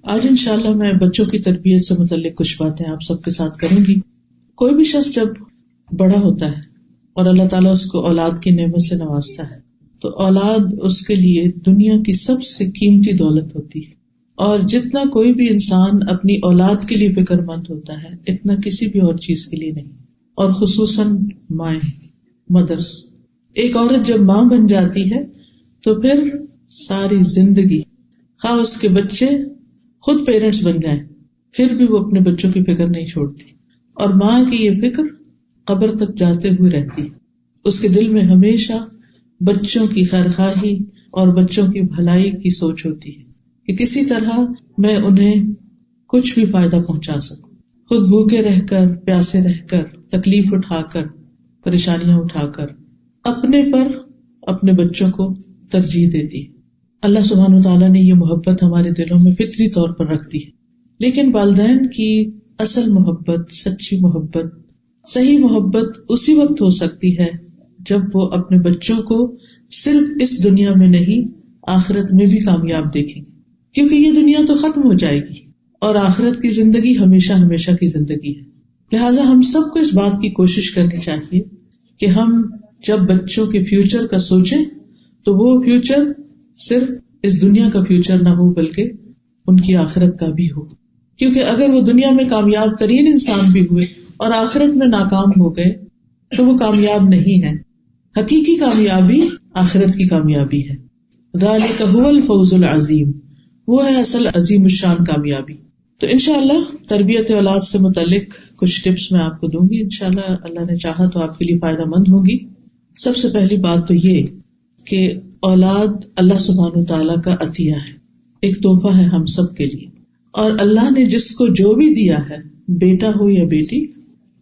آج انشاءاللہ میں بچوں کی تربیت سے متعلق کچھ باتیں آپ سب کے ساتھ کروں گی۔ کوئی بھی شخص جب بڑا ہوتا ہے اور اللہ تعالیٰ اس کو اولاد کی نعمت سے نوازتا ہے تو اولاد اس کے لیے دنیا کی سب سے قیمتی دولت ہوتی ہے، اور جتنا کوئی بھی انسان اپنی اولاد کے لیے فکر مند ہوتا ہے اتنا کسی بھی اور چیز کے لیے نہیں، اور خصوصاً مائیں، مدرس۔ ایک عورت جب ماں بن جاتی ہے تو پھر ساری زندگی خواہ اس کے بچے خود پیرنٹس بن جائیں پھر بھی وہ اپنے بچوں کی فکر نہیں چھوڑتی، اور ماں کی یہ فکر قبر تک جاتے ہوئے رہتی ہے۔ اس کے دل میں ہمیشہ بچوں کی خیرخواہی اور بچوں کی بھلائی کی سوچ ہوتی ہے کہ کسی طرح میں انہیں کچھ بھی فائدہ پہنچا سکوں، خود بھوکے رہ کر، پیاسے رہ کر، تکلیف اٹھا کر، پریشانیاں اٹھا کر اپنے پر اپنے بچوں کو ترجیح دیتی ہے۔ اللہ سبحانہ وتعالیٰ نے یہ محبت ہمارے دلوں میں فطری طور پر رکھ دی ہے، لیکن والدین کی اصل محبت، سچی محبت، صحیح محبت اسی وقت ہو سکتی ہے جب وہ اپنے بچوں کو صرف اس دنیا میں نہیں آخرت میں بھی کامیاب دیکھیں گے، کیونکہ یہ دنیا تو ختم ہو جائے گی اور آخرت کی زندگی ہمیشہ ہمیشہ کی زندگی ہے۔ لہٰذا ہم سب کو اس بات کی کوشش کرنی چاہیے کہ ہم جب بچوں کے فیوچر کا سوچیں تو وہ فیوچر صرف اس دنیا کا فیوچر نہ ہو بلکہ ان کی آخرت کا بھی ہو، کیونکہ اگر وہ دنیا میں کامیاب ترین انسان بھی ہوئے اور آخرت میں ناکام ہو گئے تو وہ کامیاب نہیں ہے۔ حقیقی کامیابی آخرت کی کامیابی ہے۔ ذالک ھو الفوز العظیم، وہ ہے اصل عظیم الشان کامیابی۔ تو انشاءاللہ تربیت اولاد سے متعلق کچھ ٹپس میں آپ کو دوں گی، انشاءاللہ اللہ نے چاہا تو آپ کے لیے فائدہ مند ہوگی۔ سب سے پہلی بات تو یہ کہ اولاد اللہ سبحانہ وتعالیٰ کا عطیہ ہے، ایک تحفہ ہے ہم سب کے لیے، اور اللہ نے جس کو جو بھی دیا ہے، بیٹا ہو یا بیٹی،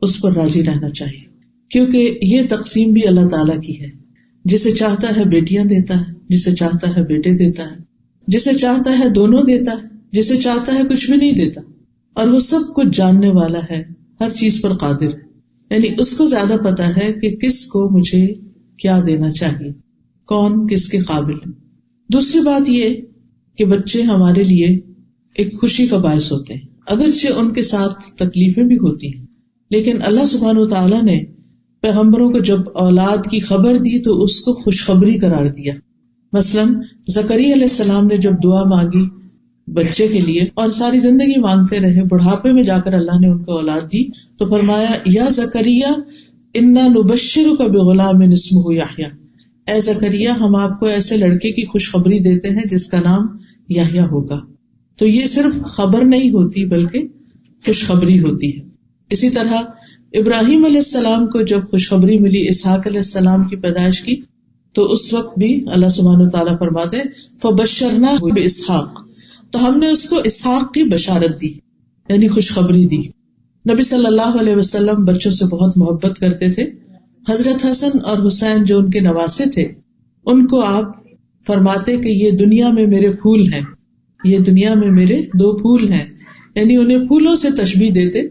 اس پر راضی رہنا چاہیے، کیونکہ یہ تقسیم بھی اللہ تعالیٰ کی ہے۔ جسے چاہتا ہے بیٹیاں دیتا ہے، جسے چاہتا ہے بیٹے دیتا ہے، جسے چاہتا ہے دونوں دیتا ہے، جسے چاہتا ہے کچھ بھی نہیں دیتا، اور وہ سب کچھ جاننے والا ہے، ہر چیز پر قادر ہے، یعنی اس کو زیادہ پتا ہے کہ کس کو مجھے کیا دینا چاہیے، کون کس کے قابل ہے۔ دوسری بات یہ کہ بچے ہمارے لیے ایک خوشی کا باعث ہوتے ہیں، اگرچہ ان کے ساتھ تکلیفیں بھی ہوتی ہیں، لیکن اللہ سبحانہ وتعالیٰ نے پیغمبروں کو جب اولاد کی خبر دی تو اس کو خوشخبری قرار دیا۔ مثلا زکریا علیہ السلام نے جب دعا مانگی بچے کے لیے اور ساری زندگی مانگتے رہے، بڑھاپے میں جا کر اللہ نے ان کو اولاد دی تو فرمایا یا زکریا انا نبشرک بغلام اسمہ یحییٰ، اے زکریا ہم آپ کو ایسے لڑکے کی خوشخبری دیتے ہیں جس کا نام یحییٰ ہوگا۔ تو یہ صرف خبر نہیں ہوتی بلکہ خوشخبری ہوتی ہے۔ اسی طرح ابراہیم علیہ السلام کو جب خوشخبری ملی اسحاق علیہ السلام کی پیدائش کی تو اس وقت بھی اللہ سبحانہ وتعالیٰ فرماتے ہیں فبشرناہ باسحاق، تو ہم نے اس کو اسحاق کی بشارت دی، یعنی خوشخبری دی۔ نبی صلی اللہ علیہ وسلم بچوں سے بہت محبت کرتے تھے۔ حضرت حسن اور حسین جو ان کے نواسے تھے، ان کو آپ فرماتے کہ یہ دنیا میں میرے پھول ہیں، یہ دنیا میں میرے 2 پھول ہیں، یعنی انہیں پھولوں سے تشبیہ دیتے۔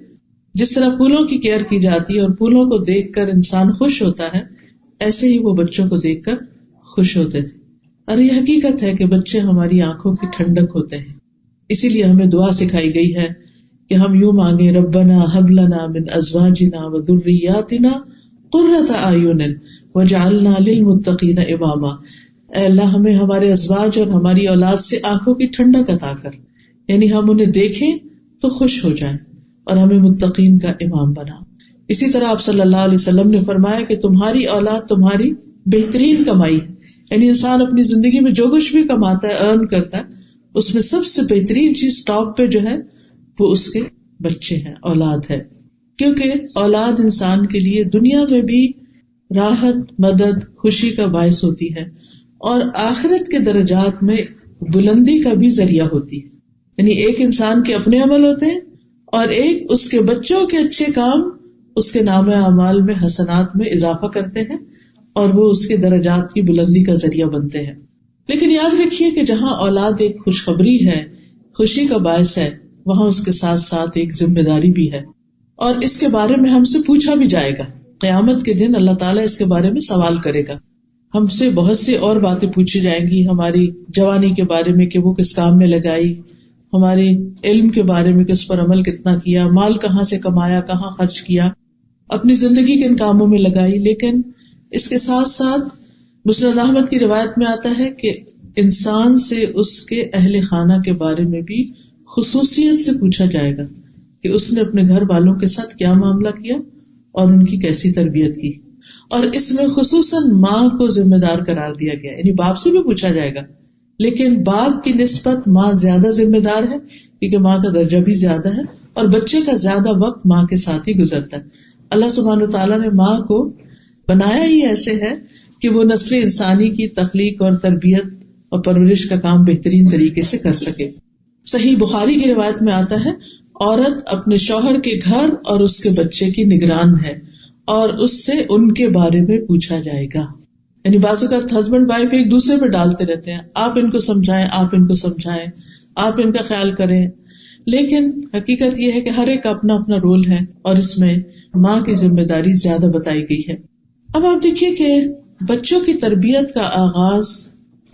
جس طرح پھولوں کی کیئر کی جاتی ہے اور پھولوں کو دیکھ کر انسان خوش ہوتا ہے، ایسے ہی وہ بچوں کو دیکھ کر خوش ہوتے تھے۔ اور یہ حقیقت ہے کہ بچے ہماری آنکھوں کی ٹھنڈک ہوتے ہیں، اسی لیے ہمیں دعا سکھائی گئی ہے کہ ہم یوں مانگیں ربنا ھب لنا من ازواجنا وذریاتنا قرۃ اعین وجعلنا للمتقین اماما، اے اللہ ہمیں ہمارے ازواج اور ہماری اولاد سے آنکھوں کی ٹھنڈک عطا کر، یعنی ہم انہیں دیکھیں تو خوش ہو جائیں اور ہمیں متقین کا امام بنا۔ اسی طرح آپ صلی اللہ علیہ وسلم نے فرمایا کہ تمہاری اولاد تمہاری بہترین کمائی ہے، یعنی انسان اپنی زندگی میں جو کچھ بھی کماتا ہے، ارن کرتا ہے، اس میں سب سے بہترین چیز ٹاپ پہ جو ہے وہ اس کے بچے ہیں، اولاد ہے، کیونکہ اولاد انسان کے لیے دنیا میں بھی راحت، مدد، خوشی کا باعث ہوتی ہے اور آخرت کے درجات میں بلندی کا بھی ذریعہ ہوتی ہے۔ یعنی ایک انسان کے اپنے عمل ہوتے ہیں اور ایک اس کے بچوں کے اچھے کام اس کے نام اعمال میں، حسنات میں اضافہ کرتے ہیں اور وہ اس کے درجات کی بلندی کا ذریعہ بنتے ہیں۔ لیکن یاد رکھیے کہ جہاں اولاد ایک خوشخبری ہے، خوشی کا باعث ہے، وہاں اس کے ساتھ ساتھ ایک ذمہ داری بھی ہے، اور اس کے بارے میں ہم سے پوچھا بھی جائے گا۔ قیامت کے دن اللہ تعالیٰ اس کے بارے میں سوال کرے گا، ہم سے بہت سی اور باتیں پوچھی جائیں گی، ہماری جوانی کے بارے میں کہ وہ کس کام میں لگائی، ہماری علم کے بارے میں کہ اس پر عمل کتنا کیا، مال کہاں سے کمایا، کہاں خرچ کیا، اپنی زندگی کن کاموں میں لگائی. لیکن اس کے ساتھ ساتھ مسند احمد کی روایت میں آتا ہے کہ انسان سے اس کے اہل خانہ کے بارے میں بھی خصوصیت سے پوچھا جائے گا کہ اس نے اپنے گھر والوں کے ساتھ کیا معاملہ کیا اور ان کی کیسی تربیت کی. اور اس میں خصوصاً ماں کو ذمہ دار قرار دیا گیا، یعنی باپ سے بھی پوچھا جائے گا، لیکن باپ کی نسبت ماں زیادہ ذمہ دار ہے کیونکہ ماں کا درجہ بھی زیادہ ہے اور بچے کا زیادہ وقت ماں کے ساتھ ہی گزرتا ہے. اللہ سبحانہ تعالیٰ نے ماں کو بنایا ہی ایسے ہے کہ وہ نسل انسانی کی تخلیق اور تربیت اور پرورش کا کام بہترین طریقے سے کر سکے. صحیح بخاری کی روایت میں آتا ہے، عورت اپنے شوہر کے گھر اور اس کے بچے کی نگران ہے اور اس سے ان کے بارے میں پوچھا جائے گا. یعنی بعض اوقات ہسبینڈ وائف ایک دوسرے پہ ڈالتے رہتے ہیں، آپ ان کو سمجھائیں، آپ ان کو سمجھائیں، آپ ان کا خیال کریں، لیکن حقیقت یہ ہے کہ ہر ایک کا اپنا اپنا رول ہے اور اس میں ماں کی ذمہ داری زیادہ بتائی گئی ہے. اب آپ دیکھیے کہ بچوں کی تربیت کا آغاز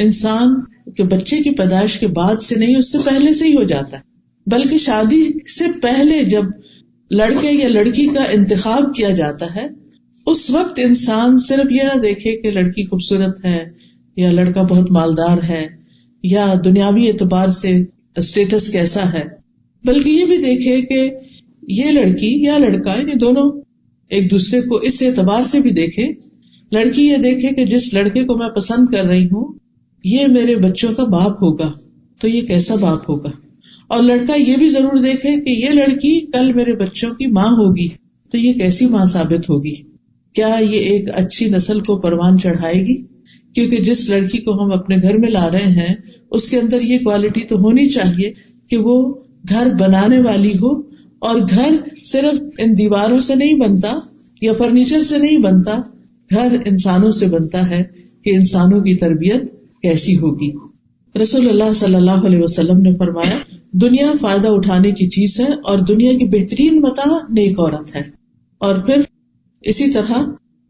انسان کے بچے کی پیدائش کے بعد سے نہیں، اس سے پہلے سے ہی ہو جاتا ہے. بلکہ شادی سے پہلے جب لڑکے یا لڑکی کا انتخاب کیا جاتا ہے، اس وقت انسان صرف یہ نہ دیکھے کہ لڑکی خوبصورت ہے یا لڑکا بہت مالدار ہے یا دنیاوی اعتبار سے اسٹیٹس کیسا ہے، بلکہ یہ بھی دیکھے کہ یہ لڑکی یا لڑکا، یعنی دونوں ایک دوسرے کو اس اعتبار سے بھی دیکھے. لڑکی یہ دیکھے کہ جس لڑکے کو میں پسند کر رہی ہوں یہ میرے بچوں کا باپ ہوگا تو یہ کیسا باپ ہوگا، اور لڑکا یہ بھی ضرور دیکھے کہ یہ لڑکی کل میرے بچوں کی ماں ہوگی تو یہ کیسی ماں ثابت ہوگی، کیا یہ ایک اچھی نسل کو پروان چڑھائے گی. کیونکہ جس لڑکی کو ہم اپنے گھر میں لا رہے ہیں اس کے اندر یہ کوالٹی تو ہونی چاہیے کہ وہ گھر بنانے والی ہو، اور گھر صرف ان دیواروں سے نہیں بنتا یا فرنیچر سے نہیں بنتا، گھر انسانوں سے بنتا ہے کہ انسانوں کی تربیت کیسی ہوگی. رسول اللہ صلی اللہ علیہ وسلم نے فرمایا، دنیا فائدہ اٹھانے کی چیز ہے اور دنیا کی بہترین متاع نیک عورت ہے. اور پھر اسی طرح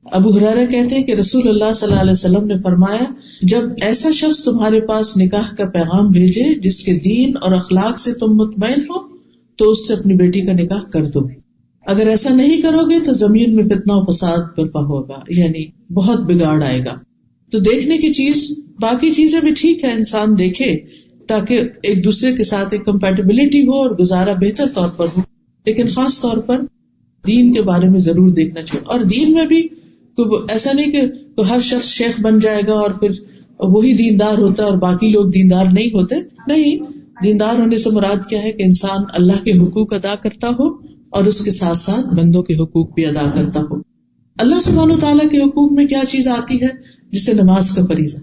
ابو ہریرہ کہتے ہیں کہ رسول اللہ صلی اللہ علیہ وسلم نے فرمایا، جب ایسا شخص تمہارے پاس نکاح کا پیغام بھیجے جس کے دین اور اخلاق سے تم مطمئن ہو تو اس سے اپنی بیٹی کا نکاح کر دو. اگر ایسا نہیں کرو گے تو زمین میں فتنہ و فساد برپا ہوگا، یعنی بہت بگاڑ آئے گا. تو دیکھنے کی چیز، باقی چیزیں بھی ٹھیک ہے انسان دیکھے تاکہ ایک دوسرے کے ساتھ ایک کمپیٹیبلٹی ہو اور گزارا بہتر طور پر ہو، لیکن خاص طور پر دین کے بارے میں ضرور دیکھنا چاہیے. اور دین میں بھی ایسا نہیں کہ ہر شخص شیخ بن جائے گا اور پھر وہی دیندار ہوتا ہے اور باقی لوگ دیندار نہیں ہوتے. نہیں، دیندار ہونے سے مراد کیا ہے کہ انسان اللہ کے حقوق ادا کرتا ہو اور اس کے ساتھ ساتھ بندوں کے حقوق بھی ادا کرتا ہو. اللہ سبحانہ وتعالیٰ کے حقوق میں کیا چیز آتی ہے؟ جسے نماز کا فریضہ،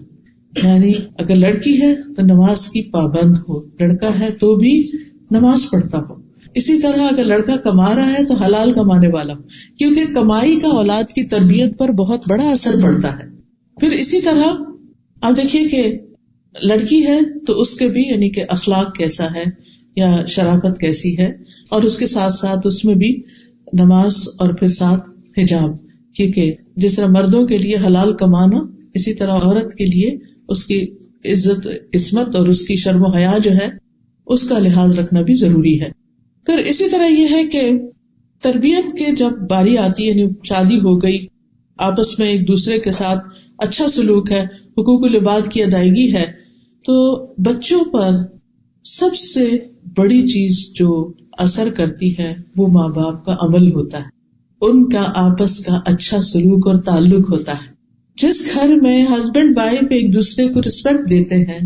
یعنی اگر لڑکی ہے تو نماز کی پابند ہو، لڑکا ہے تو بھی نماز پڑھتا ہو. اسی طرح اگر لڑکا کما رہا ہے تو حلال کمانے والا ہو، کیونکہ کمائی کا اولاد کی تربیت پر بہت بڑا اثر پڑتا ہے. پھر اسی طرح آپ دیکھیے کہ لڑکی ہے تو اس کے بھی یعنی کہ اخلاق کیسا ہے یا شرافت کیسی ہے، اور اس کے ساتھ ساتھ اس میں بھی نماز اور پھر ساتھ حجاب، کیونکہ جس طرح مردوں کے لیے حلال کمانا، اسی طرح عورت کے لیے اس کی عزت عصمت اور اس کی شرم و حیا جو ہے اس کا لحاظ رکھنا بھی ضروری ہے. پھر اسی طرح یہ ہے کہ تربیت کے جب باری آتی ہے، یعنی شادی ہو گئی، آپس میں ایک دوسرے کے ساتھ اچھا سلوک ہے، حقوق العباد کی ادائیگی ہے، تو بچوں پر سب سے بڑی چیز جو اثر کرتی ہے وہ ماں باپ کا عمل ہوتا ہے، ان کا آپس کا اچھا سلوک اور تعلق ہوتا ہے. جس گھر میں ہسبینڈ وائف ایک دوسرے کو رسپیکٹ دیتے ہیں،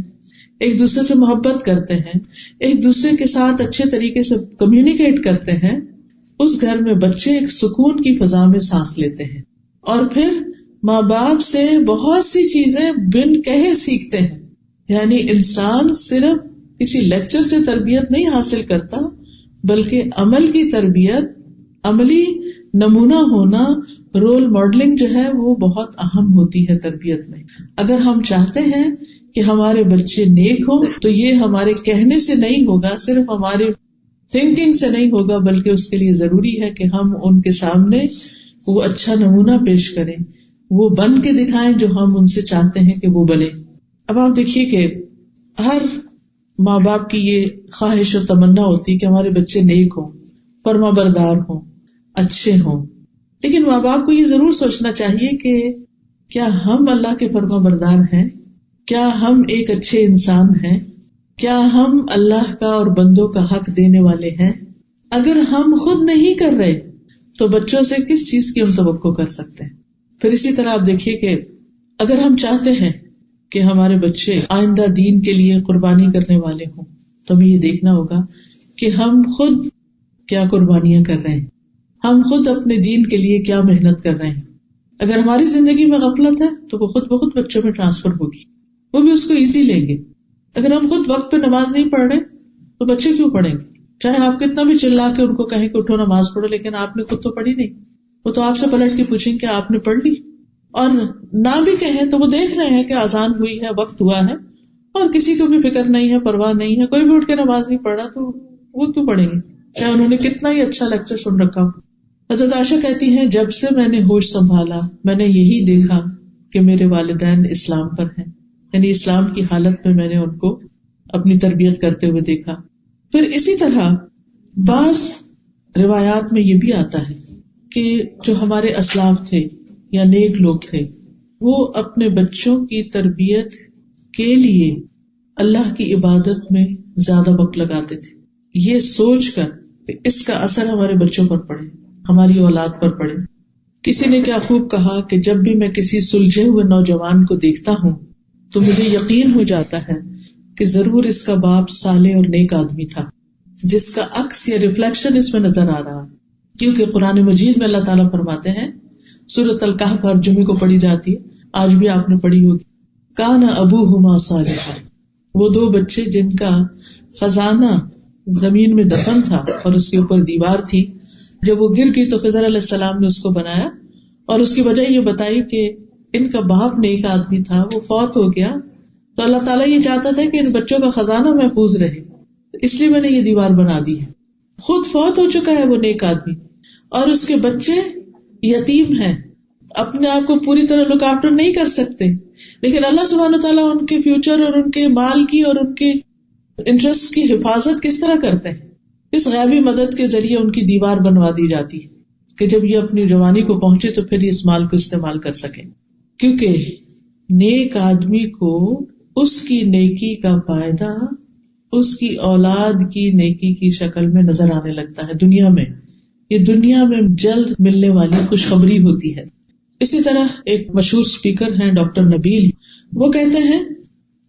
ایک دوسرے سے محبت کرتے ہیں، ایک دوسرے کے ساتھ اچھے طریقے سے کمیونیکیٹ کرتے ہیں، اس گھر میں بچے ایک سکون کی فضا میں سانس لیتے ہیں. اور پھر ماں باپ سے بہت سی چیزیں بن کہے سیکھتے ہیں. یعنی انسان صرف کسی لیکچر سے تربیت نہیں حاصل کرتا، بلکہ عمل کی تربیت، عملی نمونہ ہونا، رول ماڈلنگ جو ہے وہ بہت اہم ہوتی ہے تربیت میں. اگر ہم چاہتے ہیں کہ ہمارے بچے نیک ہوں تو یہ ہمارے کہنے سے نہیں ہوگا، صرف ہمارے تھنکنگ سے نہیں ہوگا، بلکہ اس کے لیے ضروری ہے کہ ہم ان کے سامنے وہ اچھا نمونہ پیش کریں، وہ بن کے دکھائیں جو ہم ان سے چاہتے ہیں کہ وہ بنے. اب آپ دیکھیے کہ ہر ماں باپ کی یہ خواہش و تمنا ہوتی کہ ہمارے بچے نیک ہوں، فرما بردار ہوں، اچھے ہوں، لیکن ماں باپ کو یہ ضرور سوچنا چاہیے کہ کیا ہم اللہ کے فرما بردار ہیں؟ کیا ہم ایک اچھے انسان ہیں؟ کیا ہم اللہ کا اور بندوں کا حق دینے والے ہیں؟ اگر ہم خود نہیں کر رہے تو بچوں سے کس چیز کی ہم توقع کر سکتے ہیں؟ پھر اسی طرح آپ دیکھیے کہ اگر ہم چاہتے ہیں کہ ہمارے بچے آئندہ دین کے لیے قربانی کرنے والے ہوں تو ہمیں یہ دیکھنا ہوگا کہ ہم خود کیا قربانیاں کر رہے ہیں، ہم خود اپنے دین کے لیے کیا محنت کر رہے ہیں. اگر ہماری زندگی میں غفلت ہے تو وہ خود بخود بچوں میں ٹرانسفر ہوگی، وہ بھی اس کو ایزی لیں گے. اگر ہم خود وقت پہ نماز نہیں پڑھ رہے تو بچے کیوں پڑھیں گے؟ چاہے آپ کتنا بھی چلا کے ان کو کہیں کہ اٹھو نماز پڑھو، لیکن آپ نے خود تو پڑھی نہیں. وہ تو آپ سے پلٹ کے پوچھیں کہ آپ نے پڑھ لی، اور نہ بھی کہیں تو وہ دیکھ رہے ہیں کہ اذان ہوئی ہے، وقت ہوا ہے، اور کسی کو بھی فکر نہیں ہے، پرواہ نہیں ہے، کوئی بھی اٹھ کے نماز نہیں پڑھ رہا، تو وہ کیوں پڑھیں گے چاہے انہوں نے کتنا ہی اچھا لیکچر سن رکھا ہو. حضرت عائشہ کہتی ہیں جب سے میں نے ہوش سنبھالا میں نے یہی دیکھا کہ میرے والدین اسلام پر ہیں، یعنی اسلام کی حالت میں نے ان کو اپنی تربیت کرتے ہوئے دیکھا. پھر اسی طرح بعض روایات میں یہ بھی آتا ہے کہ جو ہمارے اسلاف تھے یا نیک لوگ تھے وہ اپنے بچوں کی تربیت کے لیے اللہ کی عبادت میں زیادہ وقت لگاتے تھے، یہ سوچ کر کہ اس کا اثر ہمارے بچوں پر پڑے، ہماری اولاد پر پڑے. کسی نے کیا خوب کہا کہ جب بھی میں کسی سلجھے ہوئے نوجوان کو دیکھتا ہوں تو مجھے یقین ہو جاتا ہے کہ ضرور اس کا باپ صالح اور نیک آدمی تھا، جس کا عکس یا ریفلیکشن اس میں نظر آ رہا. کیونکہ قرآن مجید میں اللہ تعالیٰ فرماتے ہیں، سورۃ الکہف ہر جمعے کو پڑھی جاتی ہے، آج بھی آپ نے پڑھی ہوگی، کان ابوہما صالحا، وہ دو بچے جن کا خزانہ زمین میں دفن تھا اور اس کے اوپر دیوار تھی، جب وہ گر گئی تو خضر علیہ السلام نے اس کو بنایا، اور اس کی وجہ یہ بتائی کہ ان کا باپ نیک آدمی تھا، وہ فوت ہو گیا تو اللہ تعالیٰ یہ چاہتا تھا کہ ان بچوں کا خزانہ محفوظ رہے، اس لیے میں نے یہ دیوار بنا دی ہے. خود فوت ہو چکا ہے وہ نیک آدمی، اور اس کے بچے یتیم ہیں، اپنے آپ کو پوری طرح لک آفٹر نہیں کر سکتے، لیکن اللہ سبحانہ وتعالیٰ ان کے فیوچر اور ان کے مال کی اور ان کے انٹرسٹ کی حفاظت کس طرح کرتے ہیں؟ اس غیبی مدد کے ذریعے ان کی دیوار بنوا دی جاتی ہے کہ جب یہ اپنی جوانی کو پہنچے تو پھر اس مال کو استعمال کر سکیں. کیونکہ نیک آدمی کو اس کی نیکی کا فائدہ اس کی اولاد کی نیکی کی شکل میں نظر آنے لگتا ہے دنیا میں، یہ دنیا میں جلد ملنے والی خوشخبری ہوتی ہے. اسی طرح ایک مشہور اسپیکر ہیں ڈاکٹر نبیل، وہ کہتے ہیں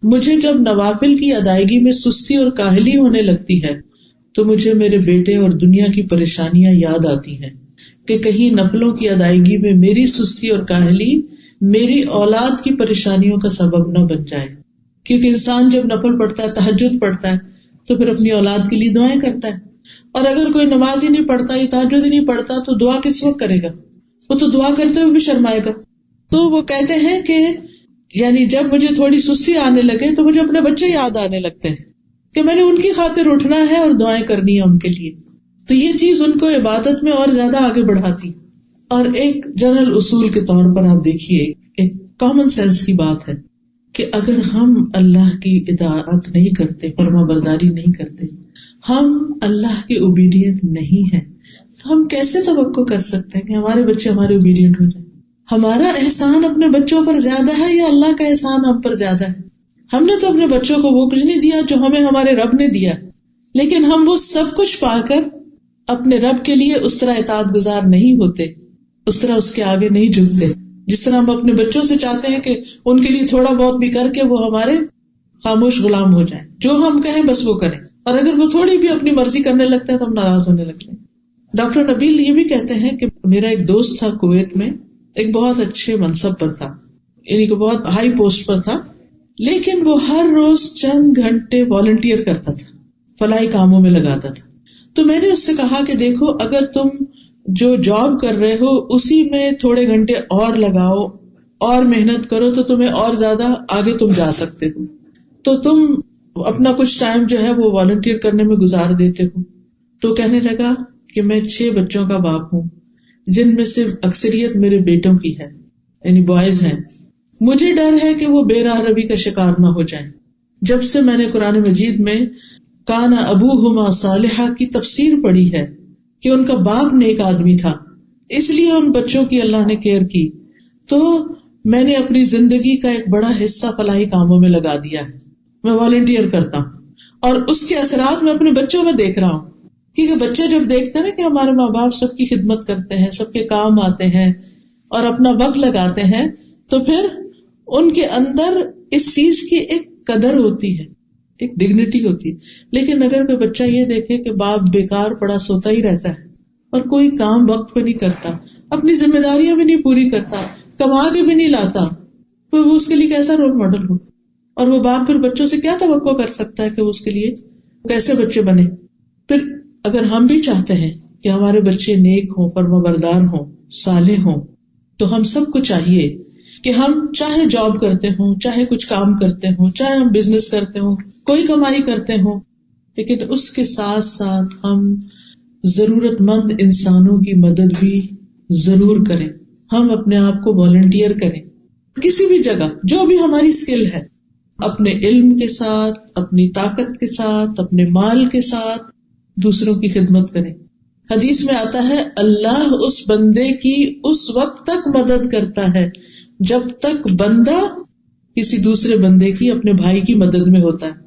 مجھے جب نوافل کی ادائیگی میں سستی اور کاہلی ہونے لگتی ہے تو مجھے میرے بیٹے اور دنیا کی پریشانیاں یاد آتی ہیں کہ کہیں نفلوں کی ادائیگی میں میری سستی اور کاہلی میری اولاد کی پریشانیوں کا سبب نہ بن جائے. کیونکہ انسان جب نفل پڑھتا ہے، تہجد پڑھتا ہے، تو پھر اپنی اولاد کے لیے دعائیں کرتا ہے، اور اگر کوئی نماز ہی نہیں پڑھتا یا تہجد ہی نہیں پڑھتا تو دعا کس وقت کرے گا؟ وہ تو دعا کرتے ہوئے بھی شرمائے گا. تو وہ کہتے ہیں کہ یعنی جب مجھے تھوڑی سستی آنے لگے تو مجھے اپنے بچے یاد آنے لگتے ہیں کہ میں نے ان کی خاطر اٹھنا ہے اور دعائیں کرنی ہے ان کے لیے. تو یہ چیز ان کو عبادت میں اور زیادہ آگے بڑھاتی. اور ایک جنرل اصول کے طور پر آپ دیکھیے، ایک کامن سینس کی بات ہے کہ اگر ہم اللہ کی اطاعت نہیں کرتے، فرما برداری نہیں کرتے، ہم اللہ کے اوبیڈینٹ نہیں ہیں، تو ہم کیسے توقع کر سکتے ہیں کہ ہمارے بچے ہمارے اوبیڈینٹ ہو جائیں؟ ہمارا احسان اپنے بچوں پر زیادہ ہے یا اللہ کا احسان ہم پر زیادہ ہے؟ ہم نے تو اپنے بچوں کو وہ کچھ نہیں دیا جو ہمیں ہمارے رب نے دیا، لیکن ہم وہ سب کچھ پا کر اپنے رب کے لیے اس طرح اطاعت گزار نہیں ہوتے، اس طرح اس کے آگے نہیں جھکتے جس طرح ہم اپنے بچوں سے چاہتے ہیں کہ ان کے لیے تھوڑا بہت بھی کر کے وہ ہمارے خاموش غلام ہو جائیں، جو ہم کہیں بس وہ کریں، اور اگر وہ تھوڑی بھی اپنی مرضی کرنے لگتے ہیں تو ہم ناراض ہونے لگتے ہیں. ڈاکٹر نبیل یہ بھی کہتے ہیں کہ میرا ایک دوست تھا کویت میں، ایک بہت اچھے منصب پر تھا، یعنی کہ بہت ہائی پوسٹ پر تھا، لیکن وہ ہر روز چند گھنٹے والنٹیئر کرتا تھا، فلاحی کاموں میں لگاتا تھا. تو میں نے اس سے کہا کہ دیکھو اگر تم جو جاب کر رہے ہو اسی میں تھوڑے گھنٹے اور لگاؤ اور محنت کرو تو تمہیں اور زیادہ آگے تم جا سکتے ہو، تو تم اپنا کچھ ٹائم جو ہے وہ والنٹیئر کرنے میں گزار دیتے ہو. تو کہنے لگا کہ میں 6 بچوں کا باپ ہوں جن میں سے اکثریت میرے بیٹوں کی ہے، یعنی بوائز ہیں. مجھے ڈر ہے کہ وہ بے راہ روی کا شکار نہ ہو جائیں، جب سے میں نے قرآن مجید میں کانا ابوہما صالحا کی تفسیر پڑھی ہے کہ ان کا باپ نیک آدمی تھا، اس لیے ان بچوں کی اللہ نے کیئر کی، تو میں نے اپنی زندگی کا ایک بڑا حصہ فلاحی کاموں میں لگا دیا ہے. میں والنٹیئر کرتا ہوں اور اس کے اثرات میں اپنے بچوں میں دیکھ رہا ہوں. کیونکہ بچے جب دیکھتے ہیں نا کہ ہمارے ماں باپ سب کی خدمت کرتے ہیں، سب کے کام آتے ہیں اور اپنا وقت لگاتے ہیں، تو پھر ان کے اندر اس چیز کی ایک قدر ہوتی ہے، ایک ڈگنیٹی ہوتی ہے. لیکن اگر کوئی بچہ یہ دیکھے کہ باپ بیکار پڑا سوتا ہی رہتا ہے اور کوئی کام وقت پہ نہیں کرتا، اپنی ذمہ داریاں بھی نہیں پوری کرتا، کما کے بھی نہیں لاتا، تو وہ اس کے لیے کیسا رول ماڈل ہو؟ اور وہ باپ پھر بچوں سے کیا توقع کر سکتا ہے کہ وہ اس کے لیے کیسے بچے بنے؟ پھر اگر ہم بھی چاہتے ہیں کہ ہمارے بچے نیک ہوں، فرمانبردار ہوں، صالح ہوں، تو ہم سب کو چاہیے کہ ہم چاہے جاب کرتے ہوں، چاہے کچھ کام کرتے ہوں، چاہے ہم بزنس کرتے ہوں، کوئی کمائی کرتے ہوں، لیکن اس کے ساتھ ساتھ ہم ضرورت مند انسانوں کی مدد بھی ضرور کریں. ہم اپنے آپ کو والنٹیئر کریں کسی بھی جگہ، جو بھی ہماری اسکل ہے، اپنے علم کے ساتھ، اپنی طاقت کے ساتھ، اپنے مال کے ساتھ دوسروں کی خدمت کریں. حدیث میں آتا ہے اللہ اس بندے کی اس وقت تک مدد کرتا ہے جب تک بندہ کسی دوسرے بندے کی، اپنے بھائی کی مدد میں ہوتا ہے.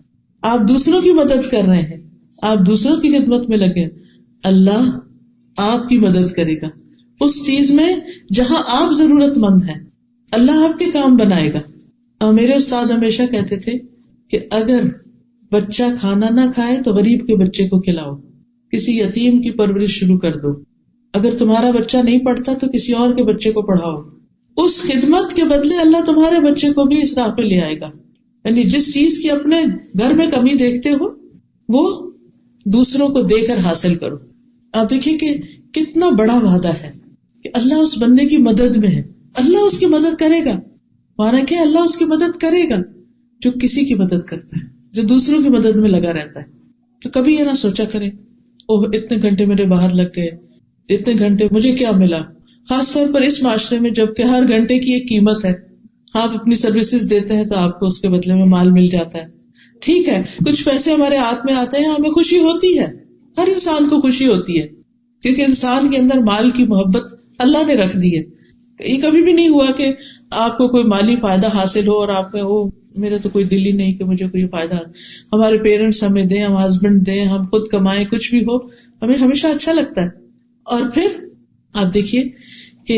آپ دوسروں کی مدد کر رہے ہیں، آپ دوسروں کی خدمت میں لگے، اللہ آپ کی مدد کرے گا اس چیز میں جہاں آپ ضرورت مند ہیں. اللہ آپ کے کام بنائے گا. اور میرے استاد ہمیشہ کہتے تھے کہ اگر بچہ کھانا نہ کھائے تو غریب کے بچے کو کھلاؤ، کسی یتیم کی پرورش شروع کر دو. اگر تمہارا بچہ نہیں پڑھتا تو کسی اور کے بچے کو پڑھاؤ. اس خدمت کے بدلے اللہ تمہارے بچے کو بھی اس راہ پہ لے آئے گا. یعنی جس چیز کی اپنے گھر میں کمی دیکھتے ہو وہ دوسروں کو دے کر حاصل کرو. آپ دیکھیں کہ کتنا بڑا وعدہ ہے کہ اللہ اس بندے کی مدد میں ہے، اللہ اس کی مدد کرے گا. مانا کہ اللہ اس کی مدد کرے گا جو کسی کی مدد کرتا ہے، جو دوسروں کی مدد میں لگا رہتا ہے. تو کبھی یہ نہ سوچا کرے اوہ اتنے گھنٹے میرے باہر لگ گئے، اتنے گھنٹے مجھے کیا ملا. خاص طور پر اس معاشرے میں جب کہ ہر گھنٹے کی ایک قیمت ہے. آپ اپنی سروسز دیتے ہیں تو آپ کو اس کے بدلے میں مال مل جاتا ہے. ٹھیک ہے کچھ پیسے ہمارے ہاتھ میں آتے ہیں، ہمیں خوشی ہوتی ہے، ہر انسان کو خوشی ہوتی ہے، کیونکہ انسان کے اندر مال کی محبت اللہ نے رکھ دی ہے. یہ کبھی بھی نہیں ہوا کہ آپ کو کوئی مالی فائدہ حاصل ہو اور آپ میں وہ میرا تو کوئی دل ہی نہیں کہ مجھے کوئی فائدہ. ہمارے پیرنٹس ہمیں دیں، ہم ہسبینڈ دیں، ہم خود کمائیں، کچھ بھی ہو ہمیں ہمیشہ اچھا لگتا ہے. اور پھر آپ دیکھیے کہ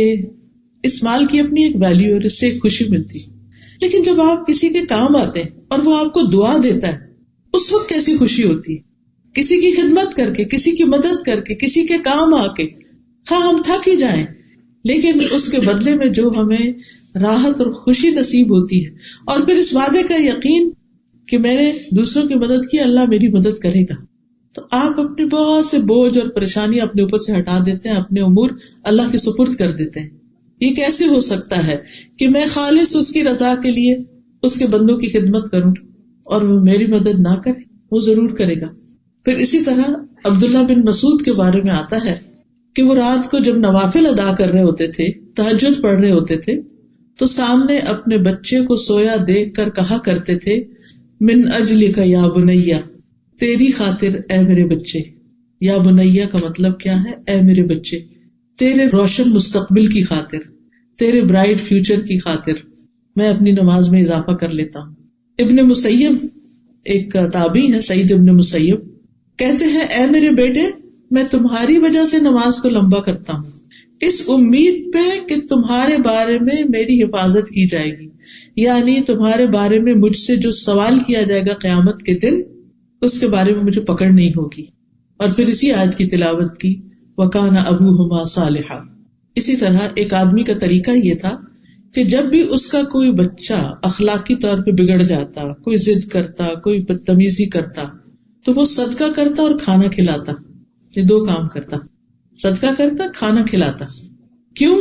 اس مال کی اپنی ایک ویلیو اور اس سے ایک خوشی ملتی. لیکن جب آپ کسی کے کام آتے ہیں اور وہ آپ کو دعا دیتا ہے اس وقت کیسی خوشی ہوتی ہے. کسی کی خدمت کر کے، کسی کی مدد کر کے، کسی کے کام آ کے، ہاں ہم تھک ہی جائیں لیکن اس کے بدلے میں جو ہمیں راحت اور خوشی نصیب ہوتی ہے، اور پھر اس وعدے کا یقین کہ میں نے دوسروں کی مدد کی، اللہ میری مدد کرے گا. تو آپ اپنے بہت سے بوجھ اور پریشانیاں اپنے اوپر سے ہٹا دیتے ہیں، اپنے امور اللہ کے سپرد کر دیتے ہیں. یہ کیسے ہو سکتا ہے کہ میں خالص اس کی رضا کے لیے اس کے بندوں کی خدمت کروں اور وہ میری مدد نہ کرے؟ وہ ضرور کرے گا. پھر اسی طرح عبداللہ بن مسعود کے بارے میں آتا ہے کہ وہ رات کو جب نوافل ادا کر رہے ہوتے تھے، تہجد پڑھ رہے ہوتے تھے، تو سامنے اپنے بچے کو سویا دیکھ کر کہا کرتے تھے من اجلک یا بنیا، تیری خاطر اے میرے بچے. یا بنیا کا مطلب کیا ہے؟ اے میرے بچے، تیرے روشن مستقبل کی خاطر، تیرے برائٹ فیوچر کی خاطر میں اپنی نماز میں اضافہ کر لیتا ہوں. ابن مسیب ایک تابعی ہے، سعید ابن مسیب، کہتے ہیں اے میرے بیٹے میں تمہاری وجہ سے نماز کو لمبا کرتا ہوں اس امید پہ کہ تمہارے بارے میں میری حفاظت کی جائے گی، یعنی تمہارے بارے میں مجھ سے جو سوال کیا جائے گا قیامت کے دن اس کے بارے میں مجھے پکڑ نہیں ہوگی. اور پھر اسی آیت کی تلاوت کی وَكَانَ أَبُوهُمَا صَالِحًا. اسی طرح ایک آدمی کا طریقہ یہ تھا کہ جب بھی اس کا کوئی بچہ اخلاقی طور پہ بگڑ جاتا، کوئی ضد کرتا، کوئی بدتمیزی کرتا، تو وہ صدقہ کرتا اور کھانا کھلاتا. یہ دو کام کرتا، صدقہ کرتا، کھانا کھلاتا. کیوں؟